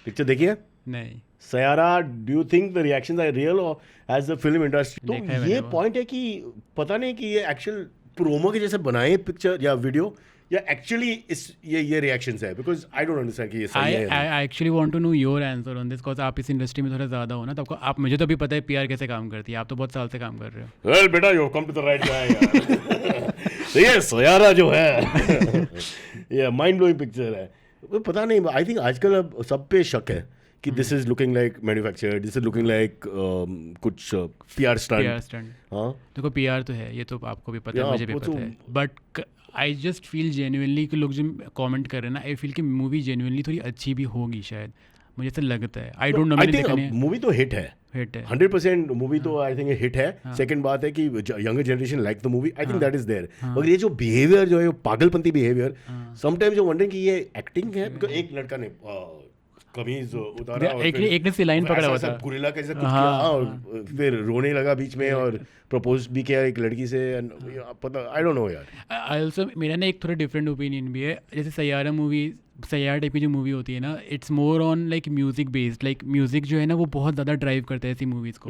Picture देखिए? नहीं. Saiyaara, do you think the reactions are real or as the film industry? तो ये पॉइंट है कि पता नहीं कि ये एक्चुअल प्रोमो के जैसे बनाए पिक्चर या वीडियो, या एक्चुअली ये रिएक्शंस है. बिकॉज आई डोंट अंडरस्टैंड कि ये सही है. I actually want to know your answer on this, because आप इस इंडस्ट्री में थोड़ा ज़्यादा हो ना, तो आपको, आप, मुझे तो अभी पता है पीआर कैसे काम करती है. आप तो बहुत साल से काम कर रहे हो. वेल बेटा, you come to the right guy. ये सयारा जो है ये माइंड ब्लोइंग पिक्चर है. पता नहीं, आई थिंक आजकल अब सब पे शक है कि this is looking like manufactured, this is looking like कुछ पीआर स्टंट. हाँ, देखो पीआर तो है, ये तो आपको भी पता है, मुझे भी पता है. But I just feel genuinely कि लोग जो कमेंट कर रहे हैं ना, आई फील कि मूवी जेन्युइनली थोड़ी अच्छी भी होगी शायद, मुझे ऐसा लगता है. आई डोंट नो, मैंने देखा नहीं. मूवी तो हिट है 100%. मूवी तो आई थिंक हिट है. सेकंड बात है कि younger generation like the movie. I think that is there. मगर ये जो बिहेवियर जो है, पागलपंती बिहेवियर, समटाइम्स यू वंडरिंग कि ये एक्टिंग है. बिकॉज एक लड़का ने कमीज उतारा और एक ने लाइन पकड़ा हुआ था, गुरिल्ला कैसे कुछ किया, और फिर रोने लगा बीच में और प्रपोज भी किया एक लड़की से. पता, आई डोंट नो यार. आई ऑल्सो, मेरा ना एक थोड़ा डिफरेंट ओपिनियन भी है. जैसे सयारा मूवी, सयारा टाइप की जो मूवी होती है ना, it's more on like music based. Like music जो है ना वो बहुत ज़्यादा ड्राइव करता है ऐसी मूवीज़ को.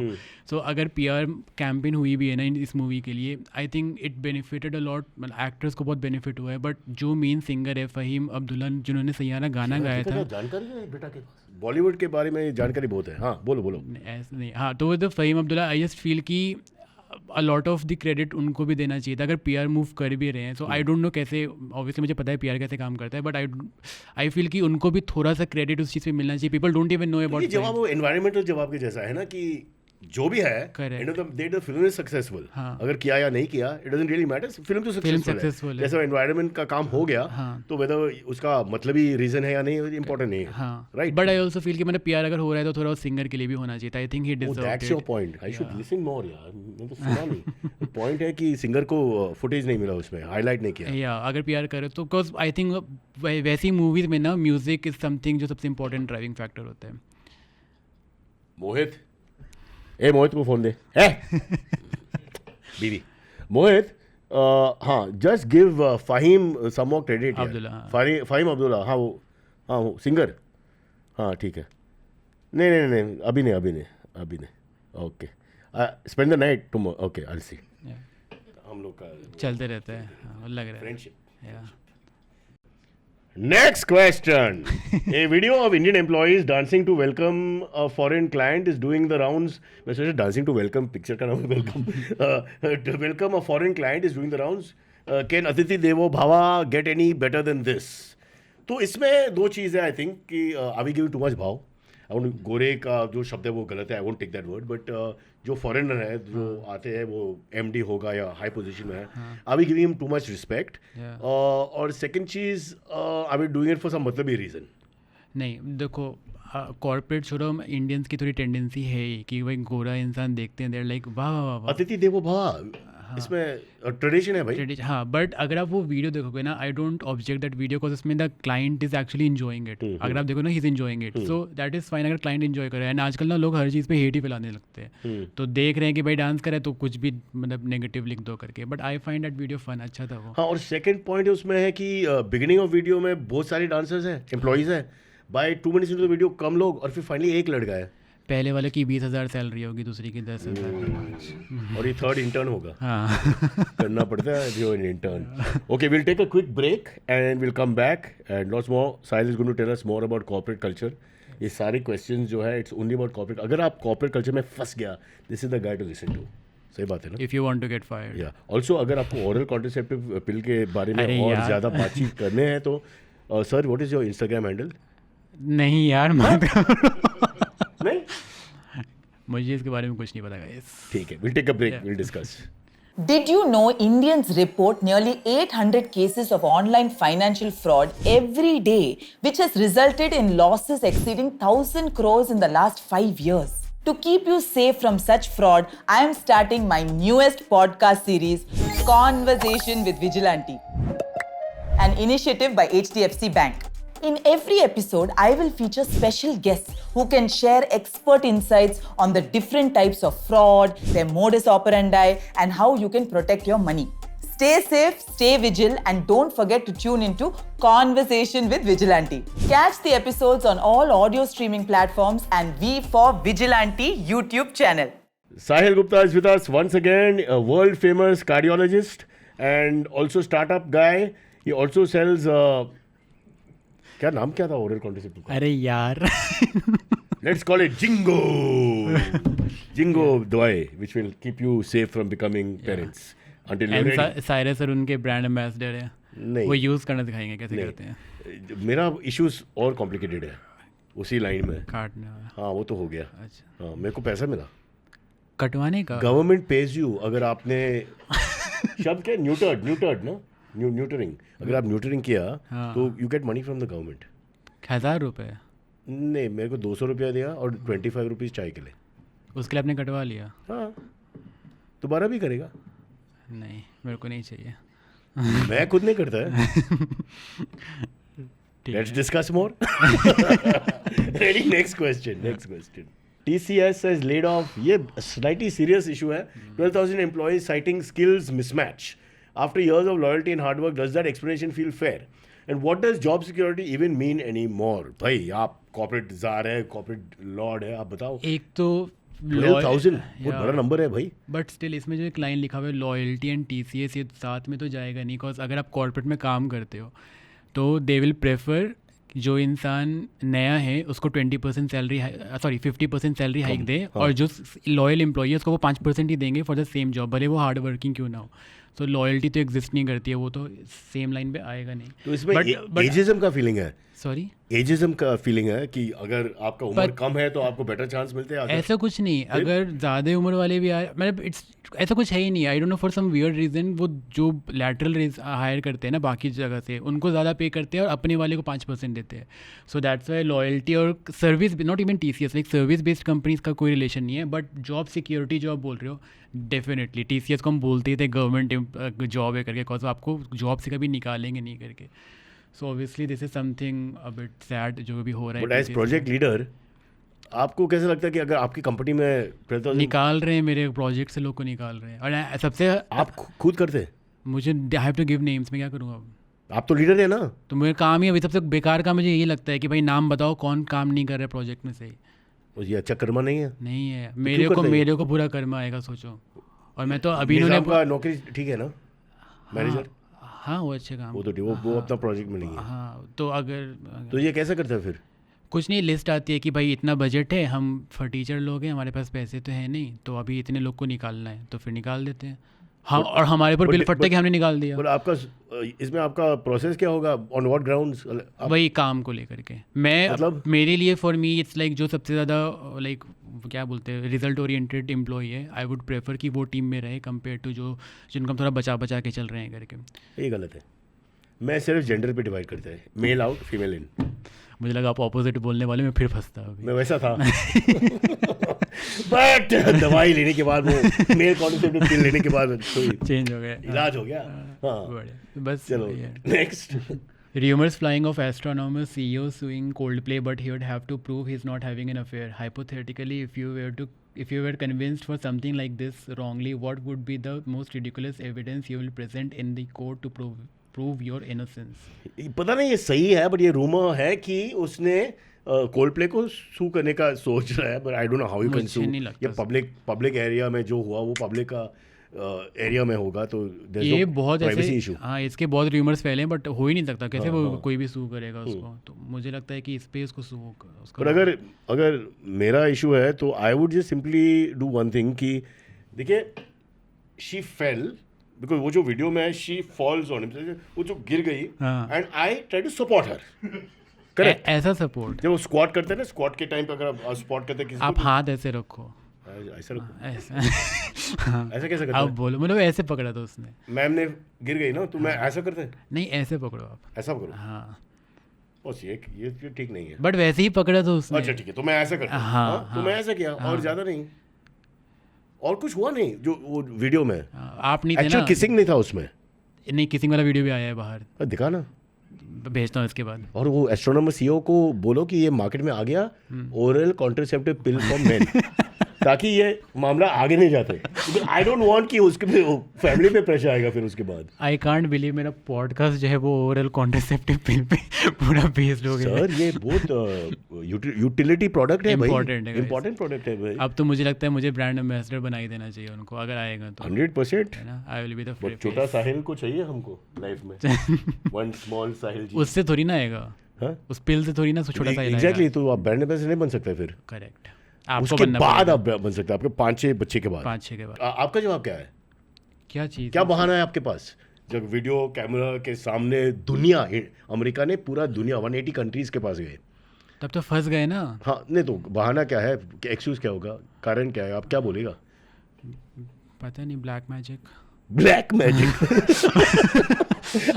सो अगर पीआर कैंपेन हुई भी है ना इस मूवी के लिए, आई think it benefited a lot. मतलब एक्टर्स को बहुत बेनिफिट हुआ है. बट जो मेन सिंगर है फ़हीम अब्दुल्ला, जिन्होंने सयारा गाना गाया था, जानकारी है बेटा के पास, बॉलीवुड के बारे में जानकारी बहुत है. हाँ, बोलो. ऐसे नहीं. हाँ, तो वो Faheem Abdullah, I just feel कि a lot of the credit उनको भी देना चाहिए था अगर पीआर मूव कर भी रहे हैं. सो आई डोंट नो कैसे, ऑब्वियसली मुझे पता है पीआर कैसे काम करता है, बट आई फील कि उनको भी थोड़ा सा क्रेडिट उस चीज़ पे मिलना चाहिए. People don't even know about. जवाब वो एनवायरमेंटल जवाब के जैसा है ना, कि जो भी है, द फिल्म इज सक्सेसफुल. अगर किया या नहीं किया, it doesn't really matter. Film तो सक्सेसफुल है. जैसे एनवायरमेंट का काम हो गया, तो वेदर उसका मतलब ही रीजन है या नहीं, इंपॉर्टेंट नहीं है. Right. But I also feel कि मतलब पीआर अगर हो रहा है तो थोड़ा सिंगर के लिए भी होना चाहिए था. I think he deserved it. That's your point. I should listen more यार. मैं तो सुना नहीं. पॉइंट है कि सिंगर को फुटेज नहीं मिला, उसमें हाईलाइट नहीं किया. या अगर पीआर करे तो, बिकॉज आई थिंक वैसी मूवीज में ना म्यूजिक इज समथिंग जो सबसे इंपॉर्टेंट ड्राइविंग फैक्टर होता है. मोहित, मोहित को फोन दे. बीवी मोहित, हाँ, just give Faheem some more credit. Faheem Abdullah, हाँ वो सिंगर. हाँ ठीक है. नहीं, अभी नहीं. Okay, spend the night tomorrow. Okay, I see. हम लोग का चलते रहता है, लग रहा है friendship. Next question. A video of Indian employees dancing to welcome a foreign client is doing the rounds. मैं सोचा dancing to welcome, picture का नाम है welcome. To welcome a foreign client is doing the rounds. Can Aditi Devo Bhava get any better than this? तो इसमें दो चीज़ें I think कि are we giving too much भाव? गोरे का जो शब्द है वो गलत है, I won't take that word, but जो फॉरेनर है जो आते हैं वो MD होगा या हाई पोजीशन में है, I will give him too much respect. और सेकंड चीज, I will doing it for some मतलबी रीजन. नहीं देखो कॉर्पोरेट छोड़ो, इंडियंस की थोड़ी टेंडेंसी है ही कि भाई गोरा इंसान देखते हैं, देर लाइक वाह वाह वाह, अतिथि देवो भव. इसमें ट्रेडिशन है भाई. हाँ, बट अगर आप वो वीडियो देखोगे ना, I don't object that video because उसमें the client is actually enjoying it. अगर आप देखो ना, he is enjoying it, so that is fine. अगर क्लाइंट इंजॉय कर रहे हैं, एंड आजकल ना लोग हर चीज़ पे हेट ही फैलाने लगते हैं, तो देख रहे हैं कि भाई डांस करे तो कुछ भी मतलब नेगेटिव लिख दो करके, but I find that video fun, अच्छा था वो. हाँ, और सेकंड पॉइंट उसमें है कि बिगिनिंग ऑफ वीडियो में बहुत सारे डांसर्स हैं, एम्प्लॉइज हैं, by 2 minutes into the video come लोग, और फिर फाइनली एक लड़का है. पहले वाले की 20,000 सैलरी होगी, दूसरी की 10,000, और ये थर्ड इंटर्न होगा. हाँ. करना पड़ता है जो intern. Okay, will take a quick break and will come back and lots more. Sahil is going to tell us more about corporate culture. ये सारे क्वेश्चंस जो है इट्स ओनली अबाउट कॉर्पोरेट. अगर आप कॉर्पोरेट कल्चर में फंस गया, this is the guy to listen to. सही बात है ना? If you want to get fired. या ऑल्सो अगर आपको ओरल कॉन्ट्रासेप्टिव पिल के बारे में अरे और यार. ज़्यादा बातचीत करने हैं तो sir, what is your Instagram handle? नहीं यार, मत नहीं, मुझे इसके बारे में कुछ नहीं पता गाइस. ठीक है, will take a break, will discuss. Did you know Indians report nearly 800 cases of online financial fraud every day, which has resulted in losses exceeding 1,000 crores in the last 5 years? To keep you safe from such fraud, I am starting my newest podcast series, Conversation with Vigilante, an initiative by HDFC Bank. In every episode, I will feature special guests who can share expert insights on the different types of fraud, their modus operandi, and how you can protect your money. Stay safe, stay vigilant, and don't forget to tune into Conversation with Vigilante. Catch the episodes on all audio streaming platforms and V for Vigilante YouTube channel. Sahil Gupta is with us once again, a world famous cardiologist and also startup guy. He also sells क्या नाम क्या था oral contraceptive का? अरे यार. Let's call it Jingo. Jingo दवाई which will keep you safe from becoming parents until you're ready. Cyrus sir उनके brand ambassador है. नहीं, वो यूज़ करना दिखाएंगे कैसे करते हैं. मेरा इश्यूज और कॉम्प्लिकेटेड है उसी लाइन में. काटने वाला. हाँ, वो तो हो गया. अच्छा. हाँ, मेरे को पैसा मिला कटवाने का. Government page you. अगर आपने शब्द क्या, न्यूटर्ड ना, न्यूटरिंग, अगर आप न्यूटरिंग किया तो you get money from the government. 1,000 रुपये? नहीं, मेरे को 200 रुपया दिया और 25 रुपीज़ चाय के लिए. उसके लिए आपने कटवा लिया? हाँ, दोबारा भी करेगा. नहीं, मेरे को नहीं चाहिए. मैं खुद नहीं करता है. Let's discuss more. Ready? Next question. TCS has laid off. ये slightly serious issue है. 12,000 employees citing skills mismatch. After years of loyalty and hard work, does that explanation feel fair? And what does job security even mean anymore? भाई, आप corporate czar है, corporate lord है, आप बताओ. एक तो 12,000 बहुत बड़ा नंबर है भाई. बट स्टिल इसमें जो एक लाइन लिखा हुआ है लॉयल्टी एंड TCS, ये साथ में तो जाएगा नहीं. बिकॉज अगर आप कॉर्पोरेट में काम करते हो तो दे विल प्रेफर जो इंसान नया है उसको 20% सैलरी, सॉरी 50% सैलरी हाइक दे, और जो लॉयल एम्प्लॉई है उसको वो 5% ही देंगे फॉर द सेम जॉब, भले वो हार्ड वर्किंग क्यों ना हो. तो लॉयल्टी तो एग्जिस्ट नहीं करती है, वो तो सेम लाइन पे आएगा नहीं. तो इसमें एजिज्म का फीलिंग है. सॉरी, एजिज्म का फीलिंग है कि अगर आपका उम्र कम है तो आपको बेटर चांस मिलते हैं. ऐसा कुछ नहीं. अगर ज़्यादा उम्र वाले भी आए, मतलब इट्स ऐसा कुछ है ही नहीं. I don't know for some weird reason वो जो लैटरल हायर करते हैं ना बाकी जगह से, उनको ज़्यादा पे करते हैं और अपने वाले को 5% देते हैं. सो दैट्स वाई लॉयल्टी और service, not even TCS, like service based companies का कोई रिलेशन नहीं है. बट जॉब सिक्योरिटी जो आप बोल रहे हो, डेफिनेटली TCS को हम बोलते ही थे गवर्नमेंट जॉब है करके, बिकॉज आपको जॉब से कभी निकालेंगे नहीं करके. So obviously this is something a bit sad जो भी हो रहा है. बट एज प्रोजेक्ट लीडर आपको कैसा लगता है कि अगर आपकी कंपनी में निकाल रहे हैं, मेरे प्रोजेक्ट से लोग को निकाल रहे हैं, और सबसे आप खुद करते हैं? मुझे I have to give names, मैं क्या करूँगा अब? आप तो लीडर है ना. तो मेरा काम ही अभी सबसे बेकार का मुझे यही लगता है कि भाई नाम बताओ कौन काम नहीं कर रहा है प्रोजेक्ट में से. ये अच्छा कर्मा नहीं है? नहीं है. मेरे को पूरा कर्मा आएगा, सोचो. और मैं तो अभी इन्होंने नौकरी ठीक है ना, मैनेजर. हाँ, वो अच्छे काम, वो तो वो अपना प्रोजेक्ट में नहीं है. हाँ, तो अगर तो ये कैसे करता है फिर? कुछ नहीं, लिस्ट आती है कि भाई इतना बजट है, हम फटीचर लोग हैं, हमारे पास पैसे तो है नहीं, तो अभी इतने लोग को निकालना है, तो फिर निकाल देते हैं. हाँ, और हमारे ऊपर बिल फटते कि हमने निकाल दिया। पर आपका इसमें आपका प्रोसेस क्या होगा, ऑन व्हाट ग्राउंड्स? वही काम को लेकर के मैं मतलब? मेरे लिए फॉर मी इट्स लाइक जो सबसे ज़्यादा लाइक क्या बोलते हैं रिजल्ट ओरिएंटेड एम्प्लॉई है, आई वुड प्रेफर कि वो टीम में रहे कंपेयर टू जो जिनको हम थोड़ा बचा बचा के चल रहे हैं करके। ये गलत है। मैं सिर्फ जेंडर पे डिवाइड करता है, मेल आउट फीमेल इन। मुझे लगा आप ऑपोजिट बोलने वाले, मैं फिर फंसता अभी। मैं वैसा था बट दवाई लेने के बाद वो मेल कॉन्सेप्ट पिल लेने के बाद चेंज हो गया, इलाज हो गया। हाँ बढ़िया। बस चलो next. Rumors flying of astronomer CEO suing Coldplay, but he would have to prove he's not having an affair. Hypothetically, if you were convinced for something like this wrongly, what would be the most ridiculous evidence you will present in the court to prove your innocence? पता नहीं ये सही है, but ये rumour है कि उसने Coldplay को सू करने का सोच रहा है, but I don't know how you can sue. ये पब्लिक एरिया में जो हुआ वो पब्लिक का एरिया में होगा, तो ये बहुत प्राइवेसी ऐसे इशू। हाँ, इसके बहुत रूमर्स फैले हैं, बट हो ही नहीं सकता कैसे वो कोई भी सू करेगा उसको। तो मुझे लगता है कि इस पे उसको सू उसका। पर अगर मेरा इशू है तो I would just simply do one thing कि देखिए शी फेल बिकॉज वो जो वीडियो में शी फॉल्स ऑन हिम, वो जो गिर गई and I try to support her. Correct, ऐसा सपोर्ट जब वो स्क्वाट करते हैं ना, स्क्वाट के टाइम पे अगर आप स्पॉट करते हैं किसी आप हाथ ऐसे रखो, ऐसा रखो, ऐसा ऐसा कैसे करते आप हैं? बोलो, मतलब ऐसे पकड़ा था उसने। मैम ने गिर गई ना, तो मैं ऐसा करते हैं, नहीं ऐसे पकड़ो आप, ऐसा करो। हाँ बस ये ठीक नहीं है। बट वैसे ही पकड़ा था उसने। अच्छा ठीक है, तो मैं ऐसा करता हूँ। हाँ, तो मैं ऐसा किया और ज्यादा नहीं, और कुछ हुआ नहीं। जो वो वीडियो में आप नहीं थे ना, एक्चुअल किसिंग नहीं था उसमें। नहीं किसिंग वाला वीडियो भी आया है बाहर, दिखा ना, भेजता हूँ इसके बाद। और वो एस्ट्रोनॉमर सीईओ को बोलो कि ये मार्केट में आ गया oral contraceptive pill for main, ताकि ये मामला आगे नहीं जाते। आई डोंट वांट कि उसके फैमिली पे प्रेशर आएगा फिर उसके बाद। आई कांट बिलीव मेरा पॉडकास्ट जो है वो ओरल कॉन्ट्रासेप्टिव पिल पे पूरा बेस्ड हो गया। सर ये बहुत यूटिलिटी प्रोडक्ट है भाई, इंपॉर्टेंट प्रोडक्ट है भाई। अब तो मुझे लगता है मुझे ब्रांड एम्बेसडर बना ही देना चाहिए उनको, अगर आएगा तो 100%। है ना, I will be the but छोटा साहिल को चाहिए हमको लाइफ में, वन स्मॉल साहिल जी। उससे थोड़ी ना आएगा, हाँ उस पिल से थोड़ी ना छोटा साहिल आएगा। एग्जैक्टली, तो आप ब्रांड एम्बेसडर नहीं बन सकते फिर। करेक्ट, आपको उसके बनना बाद आप बन सकते हैं, आपके 5-6 बच्चे के बाद। 5-6 के बाद आपका जवाब क्या है? क्या चीज़, क्या बहाना है आपके पास? जब वीडियो कैमरा के सामने दुनिया, अमेरिका ने पूरा दुनिया 180 कंट्रीज के पास गए, तब तो फंस गए ना। हाँ नहीं तो बहाना क्या है, एक्सक्यूज क्या होगा, कारण क्या है, आप क्या बोलेगा? पता नहीं, black magic. Black magic.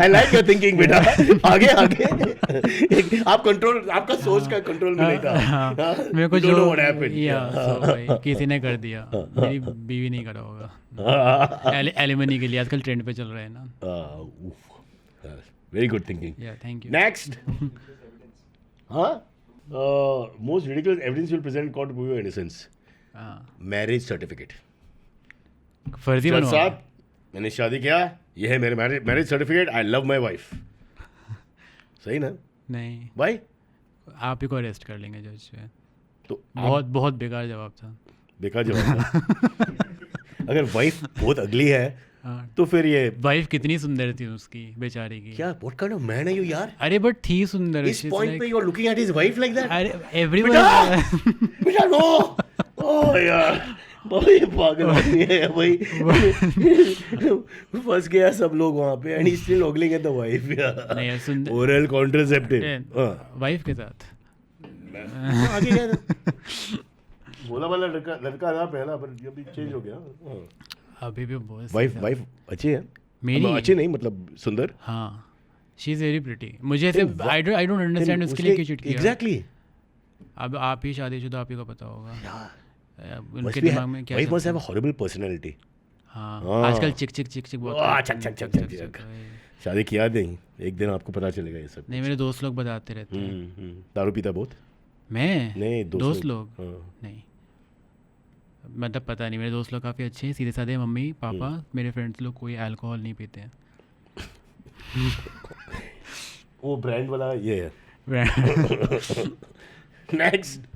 I like your thinking बेटा, आगे आप कंट्रोल, आपका सोच का कंट्रोल में नहीं था। मेरे को You don't जो know what happened. भाई किसी ने कर दिया, मेरी बीवी नहीं करा होगा। एलिमनी के लिए आजकल ट्रेंड पे चल रहा है ना। Very good thinking. या थैंक यू। नेक्स्ट, हाँ, most ridiculous evidence will present court to prove your innocence. Marriage certificate. फर्जी बनवा, साहब मैंने शादी किया, ये है मेरे marriage certificate, I love my wife. सही ना नहीं भाई? आप ही को अरेस्ट कर लेंगे जज से। तो बहुत बेकार जवाब था, बेकार जवाब था। अगर वाइफ बहुत अगली है तो फिर ये वाइफ कितनी सुंदर थी उसकी बेचारी की। क्या व्हाट काइंड ऑफ मैन है यू यार? अरे बट थी सुंदर। इस पॉइंट पे you are looking at his wife like that? अरे एवरीवन बेटा नो, ओह यार भाई पागल आदमी है भाई। फंस गया सब लोग वहाँ पे, and he still ogling at the wife. नहीं सुंदर ओरल कॉन्ट्रासेप्टिव वाइफ के साथ आगे गया। बोला वाला लड़का था पहला, पर अभी चेंज हो गया। अभी भी बहुत वाइफ अच्छी है मेरी, अच्छी नहीं मतलब सुंदर। हाँ शी इज वेरी प्रिटी। मुझे ऐसे आई डोंट अंडरस्टैंड उसके लिए क्यों चीट किया। एग्जैक्टली। अब आप ही शादीशुदा, आप ही को पता होगा उनके Must be दिमाग में क्या wife must चलता have a horrible personality. हाँ आजकल चिक चिक चिक चिक बहुत चक शादी किया नहीं, एक दिन आपको पता चलेगा ये सब। नहीं मेरे दोस्त लोग बताते रहते हैं। दारू पीता बहुत? मैं नहीं, दोस्त लोग हाँ। नहीं, मतलब पता नहीं, मेरे दोस्त लोग काफ़ी अच्छे हैं, सीधे साधे, मम्मी पापा, मेरे फ्रेंड्स लोग कोई अल्कोहल नहीं पीते हैं। वो ब्रांड वाला ये है। Next,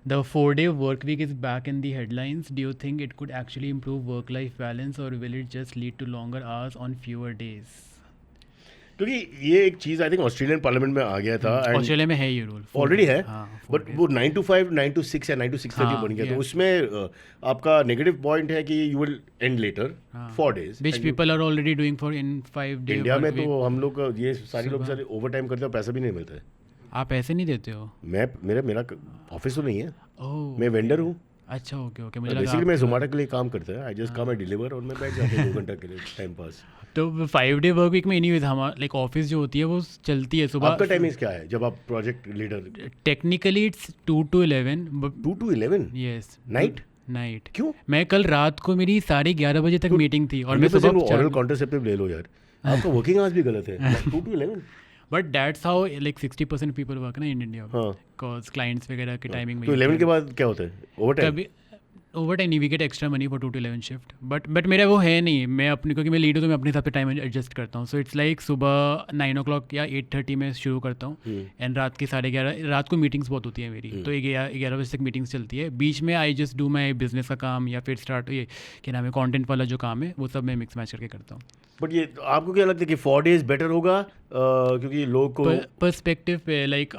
The 4-day work week is back in the headlines. Do you think it could actually improve work-life balance, or will it just lead to longer hours on fewer days? क्योंकि ये एक चीज़ I think Australian parliament में आ गया था and Australia में है ये rule already है, हाँ, बट वो 9 to 5, 9 to 6 या 9 to 6:30 हाँ, बन गया, तो yeah. उसमें आपका नेगेटिव पॉइंट है कि you will end later 4 days. Which people are already doing for in 5 day India में तो हम लोग ये सारे लोग सारे ओवर टाइम करते हैं, पैसा भी नहीं मिलता है. आप ऐसे नहीं देते हो? मैं मेरा ऑफिस तो नहीं है, ओह मैं वेंडर हूँ. अच्छा ओके मुझे लगा बेसिकली मैं जोमेटो के लिए काम करता है. I just come and deliver और मैं बैठ जाता हूँ 2 घंटा के लिए टाइम पास. तो 5 डे वर्क वीक में एनीवेज हमारा लाइक ऑफिस जो होती है वो चलती है सुबह. आपका टाइमिंग क्या है जब आप project leader? Technically it's 2 to 11. 2 to 11 Yes. Night? क्यों? मैं कल रात को मेरी 11:30 बजे तक मीटिंग थी और मैं 100% सुबह वो ऑरल कॉन्ट्रासेप्टिव ले लो यार. आपका वर्किंग आवर्स भी गलत है. 2 to 11. But that's how like 60% people work ना इन इंडिया. हाँ. बिकॉज क्लाइंट्स वगैरह के टाइमिंग में तो 11 के बाद क्या होता है? Overtime? कभी ओवर टाइम नहीं, we get extra money for 2 to 11 shift. But मेरा वो है नहीं, मैं अपने क्योंकि मैं लीड हूँ तो मैं अपने हिसाब से टाइम एडजस्ट करता हूँ. सो इट्स लाइक सुबह 9 o'clock या 8:30 में शुरू करता हूँ एंड रात के 11:30. रात को मीटिंग्स बहुत होती है मेरी, तो 11 बजे तक मीटिंग्स चलती है. बीच में I just do my business का काम या फिर स्टार्ट ये क्या नाम है कॉन्टेंट वाला जो काम है वो सब मैं मिक्स मैच करके करता हूँ. बट ये आपको क्या लगता है कि 4 days बेटर होगा? क्योंकि लोग को पर्सपेक्टिव पे like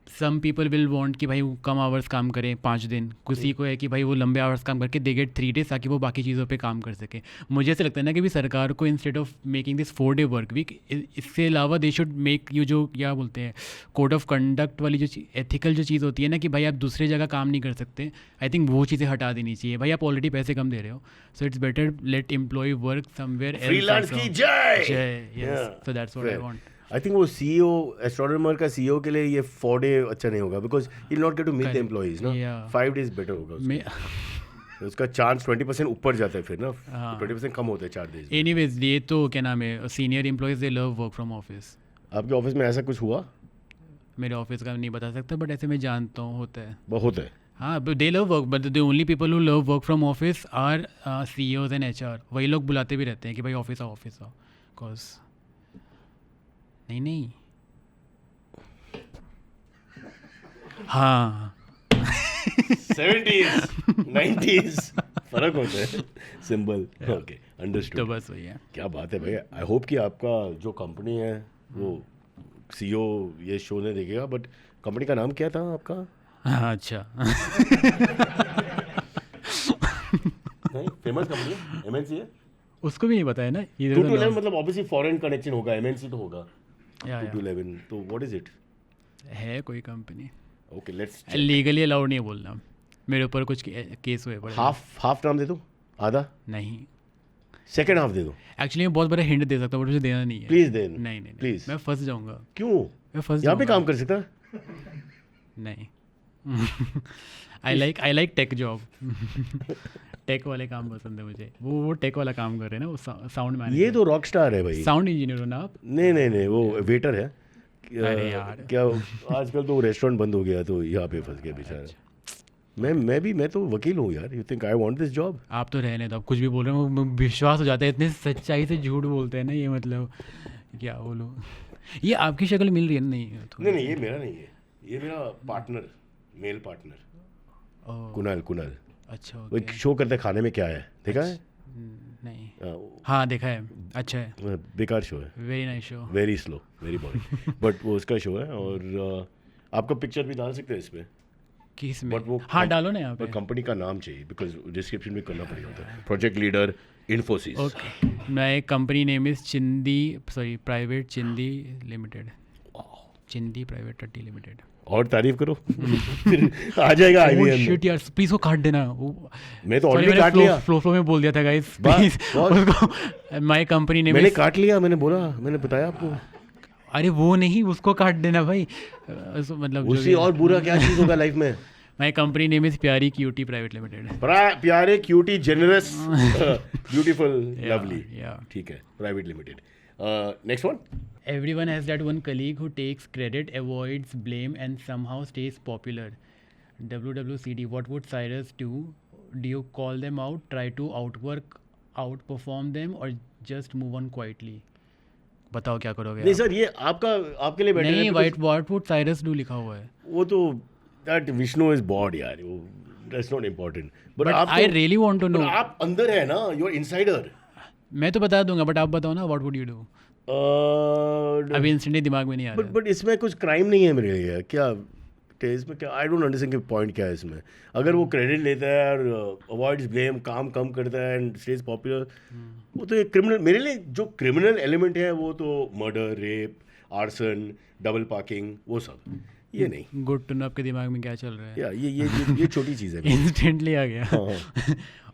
some people will want कि भाई वो कम आवर्स काम करें 5 दिन. किसी को है कि भाई वो लंबे आवर्स काम करके दे गेट 3 days ताकि वो बाकी चीज़ों पे काम कर सके. मुझे ऐसा लगता है ना कि भी सरकार को instead of making this 4 day work week, इसके अलावा दे शुड मेक यू जो क्या बोलते हैं कोड ऑफ कंडक्ट वाली जो एथिकल जो चीज़ होती है ना कि भाई आप दूसरे जगह काम नहीं कर सकते. आई थिंक वो चीज़ें हटा देनी चाहिए. भाई आप ऑलरेडी पैसे कम दे रहे हो, so it's better let employ work somewhere else. Freelance की जय. Yes, so that's what I want. I think वो सीईओ एस्ट्रोनॉमर का सीईओ के लिए ये 4 day अच्छा नहीं होगा because he not get to meet the employees ना. 5 days बेटर होगा उसका. उसका चांस 20% ऊपर जाता है फिर ना. 20% कम होता है 4 days. एनीवेज ये तो क्या नाम है senior employees they love work from office. आपके ऑफिस में ऐसा कुछ हुआ? मेरे ऑफिस का नहीं बता सकता बट ऐसे मैं जानता हूँ होता है. बहुत है. हाँ, they love work but the only people who love work from office are CEOs and HR. वही लोग बुलाते भी रहते हैं कि भाई ऑफिस आओ बिकॉज नहीं हाँ 70s 90s फर्क होता है. सिंबल. Okay, understood. तो बस वही है. क्या बात है भैया. आई होप कि आपका जो कंपनी है वो सीईओ ये शो नहीं देखेगा. बट कंपनी का नाम क्या था आपका? हाँ, अच्छा. नहीं, फेमस कंपनी है, MNC है. उसको भी नहीं पता है ना. 2 to 11 मतलब ऑब्वियसली फॉरेन कनेक्शन होगा, MNC तो होगा. 2 to 11 तो व्हाट इज इट? है कोई company. Okay, let's legally allowed नहीं है बोलना. मेरे ऊपर कुछ केस हुए पड़े. हाफ नाम दे दो. आधा नहीं, सेकंड हाफ दे दो. एक्चुअली मैं बहुत बड़ा हिंट दे सकता हूँ बट मुझे देना नहीं है. प्लीज दे. नहीं प्लीज. मैं फंस जाऊंगा. क्यों? मैं फंस यहाँ पे जाऊंगा. काम कर सकता? नहीं. I like tech job. Tech वाले काम पसंद है मुझे. वो टेक वाला काम कर रहे हैं ना, वो साउंड मैनेजर. ये तो रॉक स्टार है भाई. साउंड इंजीनियर हो ना आप? नहीं वो वेटर है. अरे यार. क्या आजकल तो रेस्टोरेंट बंद हो गया तो यहाँ पे फंस गया बेचारा. मैं तो वकील हूँ यार. You think I want this job? आप तो रहने दो, आप कुछ भी बोल रहे हो विश्वास हो जाता है. इतने सच्चाई से झूठ बोलते हैं ना, ये मतलब क्या बोलो. ये आपकी शक्ल मिल रही है नहीं? नहीं ये मेरा नहीं है. ये मेरा पार्टनर, मेल पार्टनर कुणाल. अच्छा, वो एक शो करते खाने में क्या है, देखा है? नहीं. हाँ देखा है. अच्छा है. बेकार शो है. Very nice show. Very slow, very boring. But वो उसका शो है. और आपका पिक्चर भी डाल सकते हैं इसमें. किस में? बट वो हाँ डालो ना यहाँ पे. कंपनी का नाम चाहिए बिकॉज डिस्क्रिप्शन भी करना पड़ेगा होता है. Project leader Infosys. ओके. मैं कंपनी नेम इज प्राइवेट चिंदी लिमिटेड. चिंदी प्राइवेट लिमिटेड. और तारीफ करो. फिर आ जाएगा IBM. शिट यार, प्लीज वो काट देना. मैं तो ऑलरेडी काट लिया. फ्लो में बोल दिया था गाइस. प्लीज उसको माय कंपनी नेम. मैंने काट लिया. मैंने बताया आपको. अरे वो नहीं, उसको काट देना भाई. मतलब उससे और बुरा क्या चीज होगा लाइफ में. माय कंपनी नेम इज प्यारी क्यूटी प्राइवेट लिमिटेड. प्यारे क्यूटी जेनरस ब्यूटीफुल लवली. ठीक है, private limited. Next one. Everyone has that one colleague who takes credit, avoids blame, and somehow stays popular. WWCD. What would Cyrus do? Do you call them out, try to outperform them, or just move on quietly? बताओ क्या करोगे? नहीं sir, ये आपके लिए better है. नहीं, what would Cyrus do लिखा हुआ है. वो तो that Vishnu is bored यार. That's not important. But I really want to know. आप अंदर है ना, you're insider. मैं तो बता दूंगा बट आप बताओ ना, what would you do? अभी इंस्टेंटली दिमाग में नहीं आ रहा। बट इसमें कुछ क्राइम नहीं है मेरे लिए क्या इसमें क्या आई डोंट अंडरस्टैंड कि पॉइंट क्या है इसमें। अगर वो क्रेडिट लेता है और अवॉइड्स ब्लेम, काम कम करता है एंड स्टेज पॉपुलर, वो तो एक क्रिमिनल, मेरे लिए जो क्रिमिनल एलिमेंट है वो तो murder, rape, arson, double parking, वो सब, ये नहीं। गुड टू नो आपके दिमाग में क्या चल रहा है। या ये छोटी चीज़ है। इंस्टेंटली आ गया।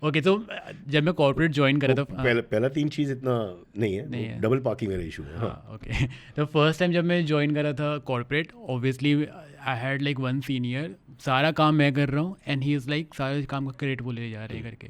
ओके, तो जब मैं कॉर्पोरेट ज्वाइन करा था, पहला 3 चीज़ इतना नहीं है, डबल पार्किंग मेरा इशू है। हाँ, ओके। तो फर्स्ट टाइम जब मैं ज्वाइन करा था corporate, obviously I had like one senior, सारा काम मैं कर रहा हूँ एंड ही इज़ लाइक सारे काम का क्रेडिट वो ले जा रहे हैं करके।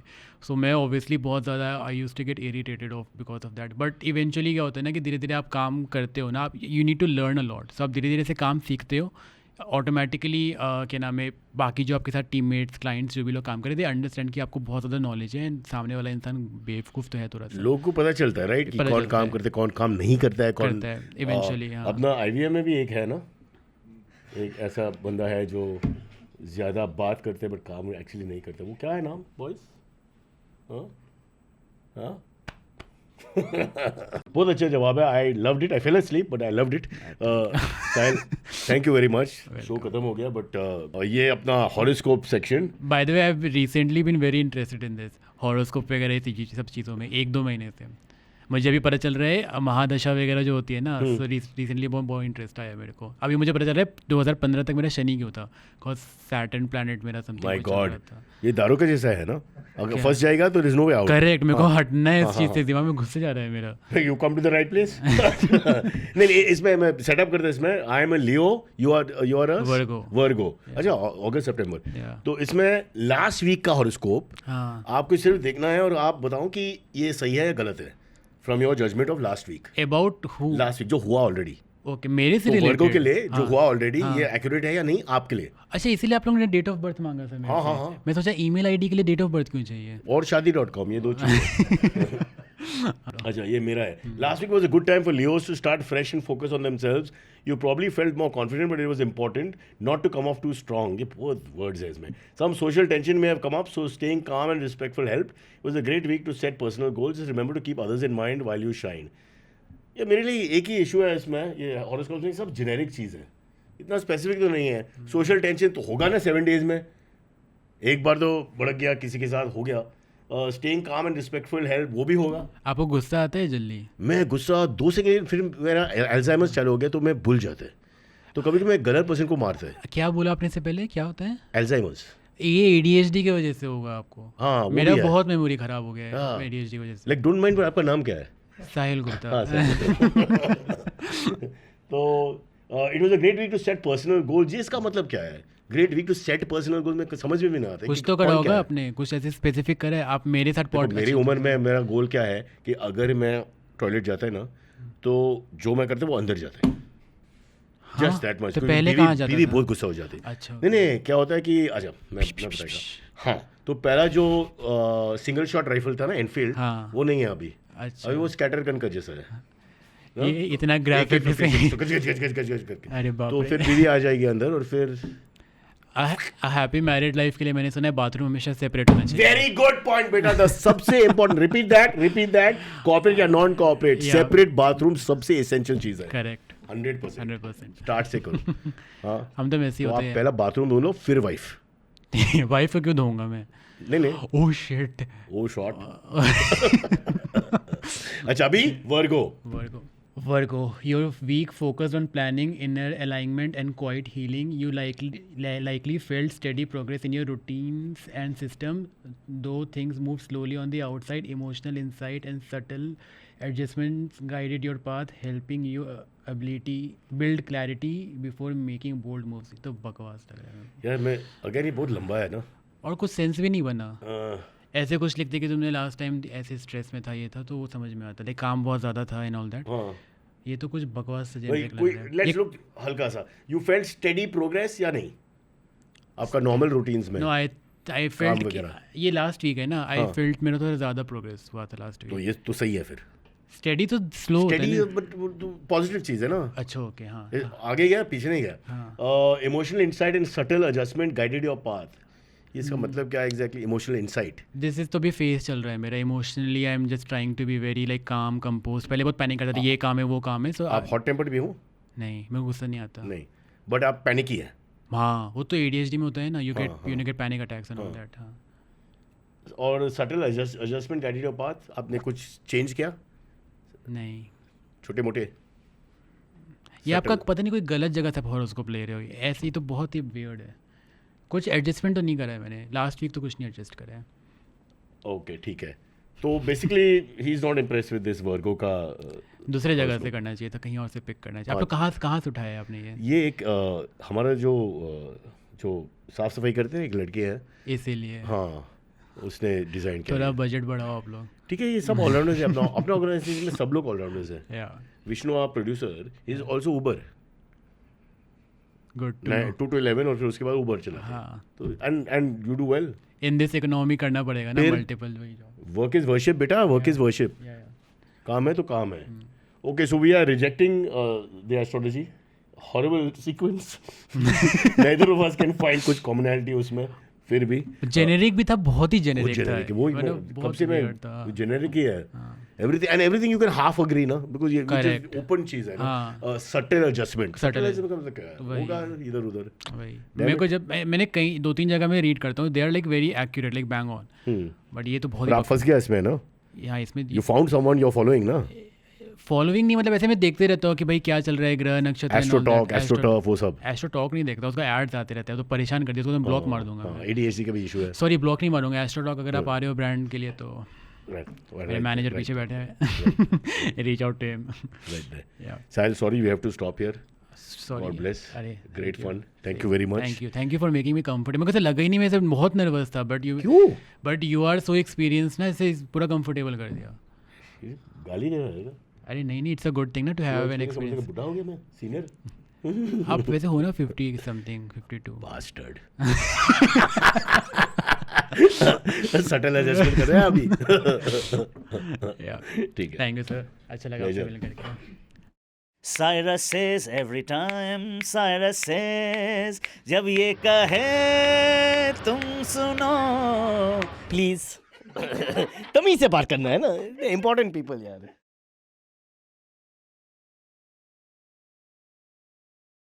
सो मैं ऑब्वियसली बहुत ज़्यादा I use to get irritated off because of that. But eventually क्या होता है ना कि धीरे धीरे आप काम करते हो ना, आप you need to learn a lot. So आप धीरे धीरे से काम सीखते हो ऑटोमेटिकली। क्या नाम है, बाकी जो आपके साथ टीममेट्स, क्लाइंट्स, जो भी लोग काम कर रहे थे, अंडरस्टैंड कि आपको बहुत ज़्यादा नॉलेज है एंड सामने वाला इंसान बेवकूफ़ तो है थोड़ा सा। लोगों को पता चलता है राइट कि कौन काम करते, कौन काम नहीं करता है, कौन करता है इवेंचुअली। हाँ, अपना IVM में भी एक है ना, एक ऐसा बंदा है जो ज़्यादा बात करते हैं बट काम एक्चुअली नहीं करते। वो क्या है नाम बॉयज? हाँ बहुत अच्छा जवाब है। I loved it, I fell asleep but I loved it. Sahil, thank you very much. Show खत्म हो गया बट ये अपना horoscope section. By the way, I have recently been very interested in this horoscope वगैरह सब चीज़ों में। 1-2 महीने से मुझे अभी पता चल रहा है महादशा वगैरह जो होती है ना, सो रिसेंटली बहुत इंटरेस्ट आया मेरे को। अभी मुझे पता चल रहा है 2015 तक मेरा शनि क्यों था, बिकॉज सैटर्न प्लैनेट मेरा समथिंग। माय गॉड, ये दारू का जैसा है ना, अगर फंस जाएगा तो there is no way out. Correct, मेरे को हटना है इस चीज़ से, दिमाग में घुसते जा रहा है मेरा। You come to the right place. नहीं, इसमें मैं सेटअप करता हूं। इसमें I am a Leo, you are a Virgo. अच्छा, अगस्त सितंबर। तो इसमें लास्ट वीक का हॉरोस्कोप आपको सिर्फ देखना है और आप बताओ कि ये सही है या गलत है, from your judgement of last week. About who? Last week जो हुआ ऑलरेडी। ओके, मेरे से रिलेटेड, वर्गो के लिए जो हुआ ऑलरेडी, ये एक्यूरेट है या नहीं आपके लिए? अच्छा, इसीलिए आप लोगों ने डेट ऑफ बर्थ मांगा था मेरे से। हाँ। मैं सोचा ईमेल आईडी के लिए डेट ऑफ बर्थ क्यों चाहिए, और शादी.com, ये 2 चीज़। अच्छा, ये मेरा है। Last week was a good time for Leos to start fresh and focus on themselves. You probably felt more confident, but it was important not to come off too strong. ये बहुत words है इसमें. Some social tension may have come up, so staying calm and respectful helped. It was a great week to set personal goals. Just remember to keep others in mind while you shine. ये मेरे लिए एक ही issue है इसमें, ये horoscope में सब generic चीज़ है, इतना स्पेसिफिक तो नहीं है। सोशल टेंशन तो होगा ना 7 डेज में, एक बार तो भड़क गया, किसी के साथ हो गया। स्टेइंग काम एंड रिस्पेक्टफुल हेल्प, वो भी होगा। आपको गुस्सा आता है जल्दी? मैं गुस्सा 2 सेकंड, फिर मेरा अल्जाइमर्स चालू हो गया तो मैं भूल जाता है। तो कभी मैं गलत पर्सन को मारता है। क्या बोला आपने से पहले, क्या होता है? अल्जाइमर्स। ये ADHD की वजह से होगा आपको। हाँ, मेरा बहुत मेमोरी खराब हो गया है ADHD की वजह से। लाइक डोंट माइंड, पर आपका नाम क्या है? साहिल गुप्ता। तो it was a great week to set personal goal. जी, इसका मतलब क्या है great week to set personal goal? में समझ में भी ना आता है। कुछ तो करा होगा आपने, कुछ ऐसे स्पेसिफिक करे आप मेरे साथ पॉडकास्ट। मेरी उम्र में मेरा गोल क्या है कि अगर मैं टॉयलेट जाता है ना, तो जो मैं करता हूँ वो अंदर जाता है। Just that much. तो पहले कहाँ जाता था? बहुत गुस्सा हो जाती है। अच्छा, नहीं, क्या होता है कि अच्छा मैं बताएगा। हाँ, तो पहला जो सिंगल शॉट राइफल था ना, एनफील्ड, वो नहीं है अभी। अभी वो स्कैटर गन का जैसा है। ये इतना ग्राफिक अरे बाप रे। तो फिर बीवी आ जाएगी अंदर और फिर हैप्पी मैरिड लाइफ के लिए मैंने सुना है बाथरूम हमेशा सेपरेट होना चाहिए। वेरी गुड पॉइंट बेटा, द सबसे इंपॉर्टेंट, रिपीट दैट, कॉर्पोरेट या नॉन कॉर्पोरेट, सेपरेट बाथरूम सबसे एसेंशियल चीज है। करेक्ट, 100%। स्टार्ट से करो। हाँ, हम तो वैसे ही होते हैं। पहला बाथरूम धो लो, फिर वाइफ। वाइफ को क्यों धोऊंगा मैं? नहीं। ओह शिट, ओह शॉट। अच्छा, अभी Virgo, your week focused on planning, inner alignment and quiet healing. You likely felt steady progress in your routines and system, though things move slowly on the outside. Emotional insight and subtle adjustments guided your path, helping you build clarity before making bold moves. तो बकवास लग रहा है यार। मैं अगर ये बहुत लंबा है ना, और कुछ सेंस भी नहीं बना। ऐसे कुछ लिखते कि तुमने लास्ट टाइम ऐसे स्ट्रेस में था, ये था, तो वो समझ में आता है। काम बहुत ज़्यादा था एंड ऑल दैट। ये तो कुछ बकवास से जेनरिक लग रहा है। लेट्स लुक हल्का सा। यू फेल्ट स्टेडी प्रोग्रेस या नहीं आपका नॉर्मल रूटीन्स में? नो, आई फेल्ट ये लास्ट वीक है ना, आई फेल्ट मेरा थोड़ा ज़्यादा प्रोग्रेस हुआ था लास्ट वीक। तो ये तो सही है फिर। स्टेडी तो स्लो होता है, बट पॉजिटिव चीज़ है ना। अच्छा, ओके, हाँ। आगे गया, पीछे नहीं गया। Emotional insight and subtle adjustment guided your path. इसका मतलब क्या है exactly? Emotional insight. This is तो भी फेस चल रहा है मेरा। Emotionally I am just trying to be very like calm compose. पहले बहुत पैनिक करता था, ये काम है वो काम है। सो आप हॉट टेम्पर्ड भी हो? नहीं, मैं गुस्सा नहीं आता। नहीं, बट आप पैनिकी है। हाँ, वो तो ADHD में होता है ना, you get panic attacks and all that. हाँ, और subtle adjustment guided your path? आपने कुछ चेंज किया? नहीं, छोटे मोटे? ये आपका पता नहीं कोई गलत जगह से हॉरोस्कोप ले रहे हो, ऐसे ही तो बहुत ही वियर्ड है। कुछ एडजस्टमेंट तो नहीं करा है मैंने, लास्ट वीक तो कुछ नहीं एडजस्ट करा है। ओके, ठीक है। तो basically he is not impressed with this Virgo का। दूसरे जगह से करना चाहिए था, कहीं और से पिक करना चाहिए। आप लोग कहाँ से उठाया आपने ये एक हमारा जो साफ सफाई करते हैं, एक लड़के हैं, इसीलिए। हाँ, उसने डिज़ाइन किया। थोड़ा बजट बढ़ाओ आप लोग। ठीक है, ये सब ऑलराउंडर्स है। अपना ऑर्गेनाइजेशन में सब लोग ऑलराउंडर्स हैं। या विष्णु आप producer, is also Uber, good 2 to 11, और फिर उसके बाद उबर चला। हाँ, तो and you do well. In this economy करना पड़ेगा ना, फिर मल्टीपल वही जॉब। वर्क इज वर्शिप बेटा, वर्क इज वर्शिप। काम है तो काम है। Okay, so we are rejecting the astrology, horrible sequence. Neither of us can find कुछ कॉमनैलिटी उसमें, फिर भी जेनेरिक भी था, बहुत ही जेनेरिक था। जेनेरिक, वो कब से मैं जेनेरिक ही है। Everything you can half agree ना, बिकॉज़ ये ओपन चीज है ना। सटल एडजस्टमेंट, सटल एडजस्टमेंट का क्या है, होगा इधर उधर। वही मेरे को जब मैंने कई 2-3 जगह में रीड करता हूँ, they are like very accurate, like bang on. But ये तो बहुत आप फंस गया इसमें ना। यहाँ इसमें you found someone you are following ना। फॉलोइंग नहीं, मतलब ऐसे मैं देखते रहता हूँ कि भाई क्या चल रहा है, ग्रह नक्षत्र, एस्ट्रोटॉक वो सब। एस्ट्रोटॉक नहीं देखता, उसका एड्स आते रहते हैं तो परेशान कर दिया, उसको मैं ब्लॉक मार दूंगा। ADHD का भी इशू है। सॉरी, ब्लॉक नहीं मारूंगा। एस्ट्रोटॉक अगर आप आ रहे हो ब्रांड के लिए तो मेरे मैनेजर पीछे बैठे हैं, reach out to him. Sahil, sorry, we have to stop here. Sorry, God bless, अरे great fun, thank you very much. Thank you for making me comfortable. मुझे लगा ही नहीं, मैं बहुत नर्वस था, but you are so experience ना, इसे पूरा कंफर्टेबल कर दिया। गाली नहीं रहेगा? अरे नहीं, इट्स अ गुड थिंग ना टू हैव एन एक्सपीरियंस। बुढ़ा हो गया मैं, सीनियर। आप वैसे हो ना 50 समथिंग, 52। बास्टर्ड। सटल एडजस्टमेंट कर रहे हैं अभी। ठीक है, थैंक यू सर, अच्छा लगा आपसे मिल करके। Cyrus says every time, Cyrus says, जब ये कहे तुम सुनो प्लीज तमीज से बात करना है ना, इम्पोर्टेंट पीपल यार।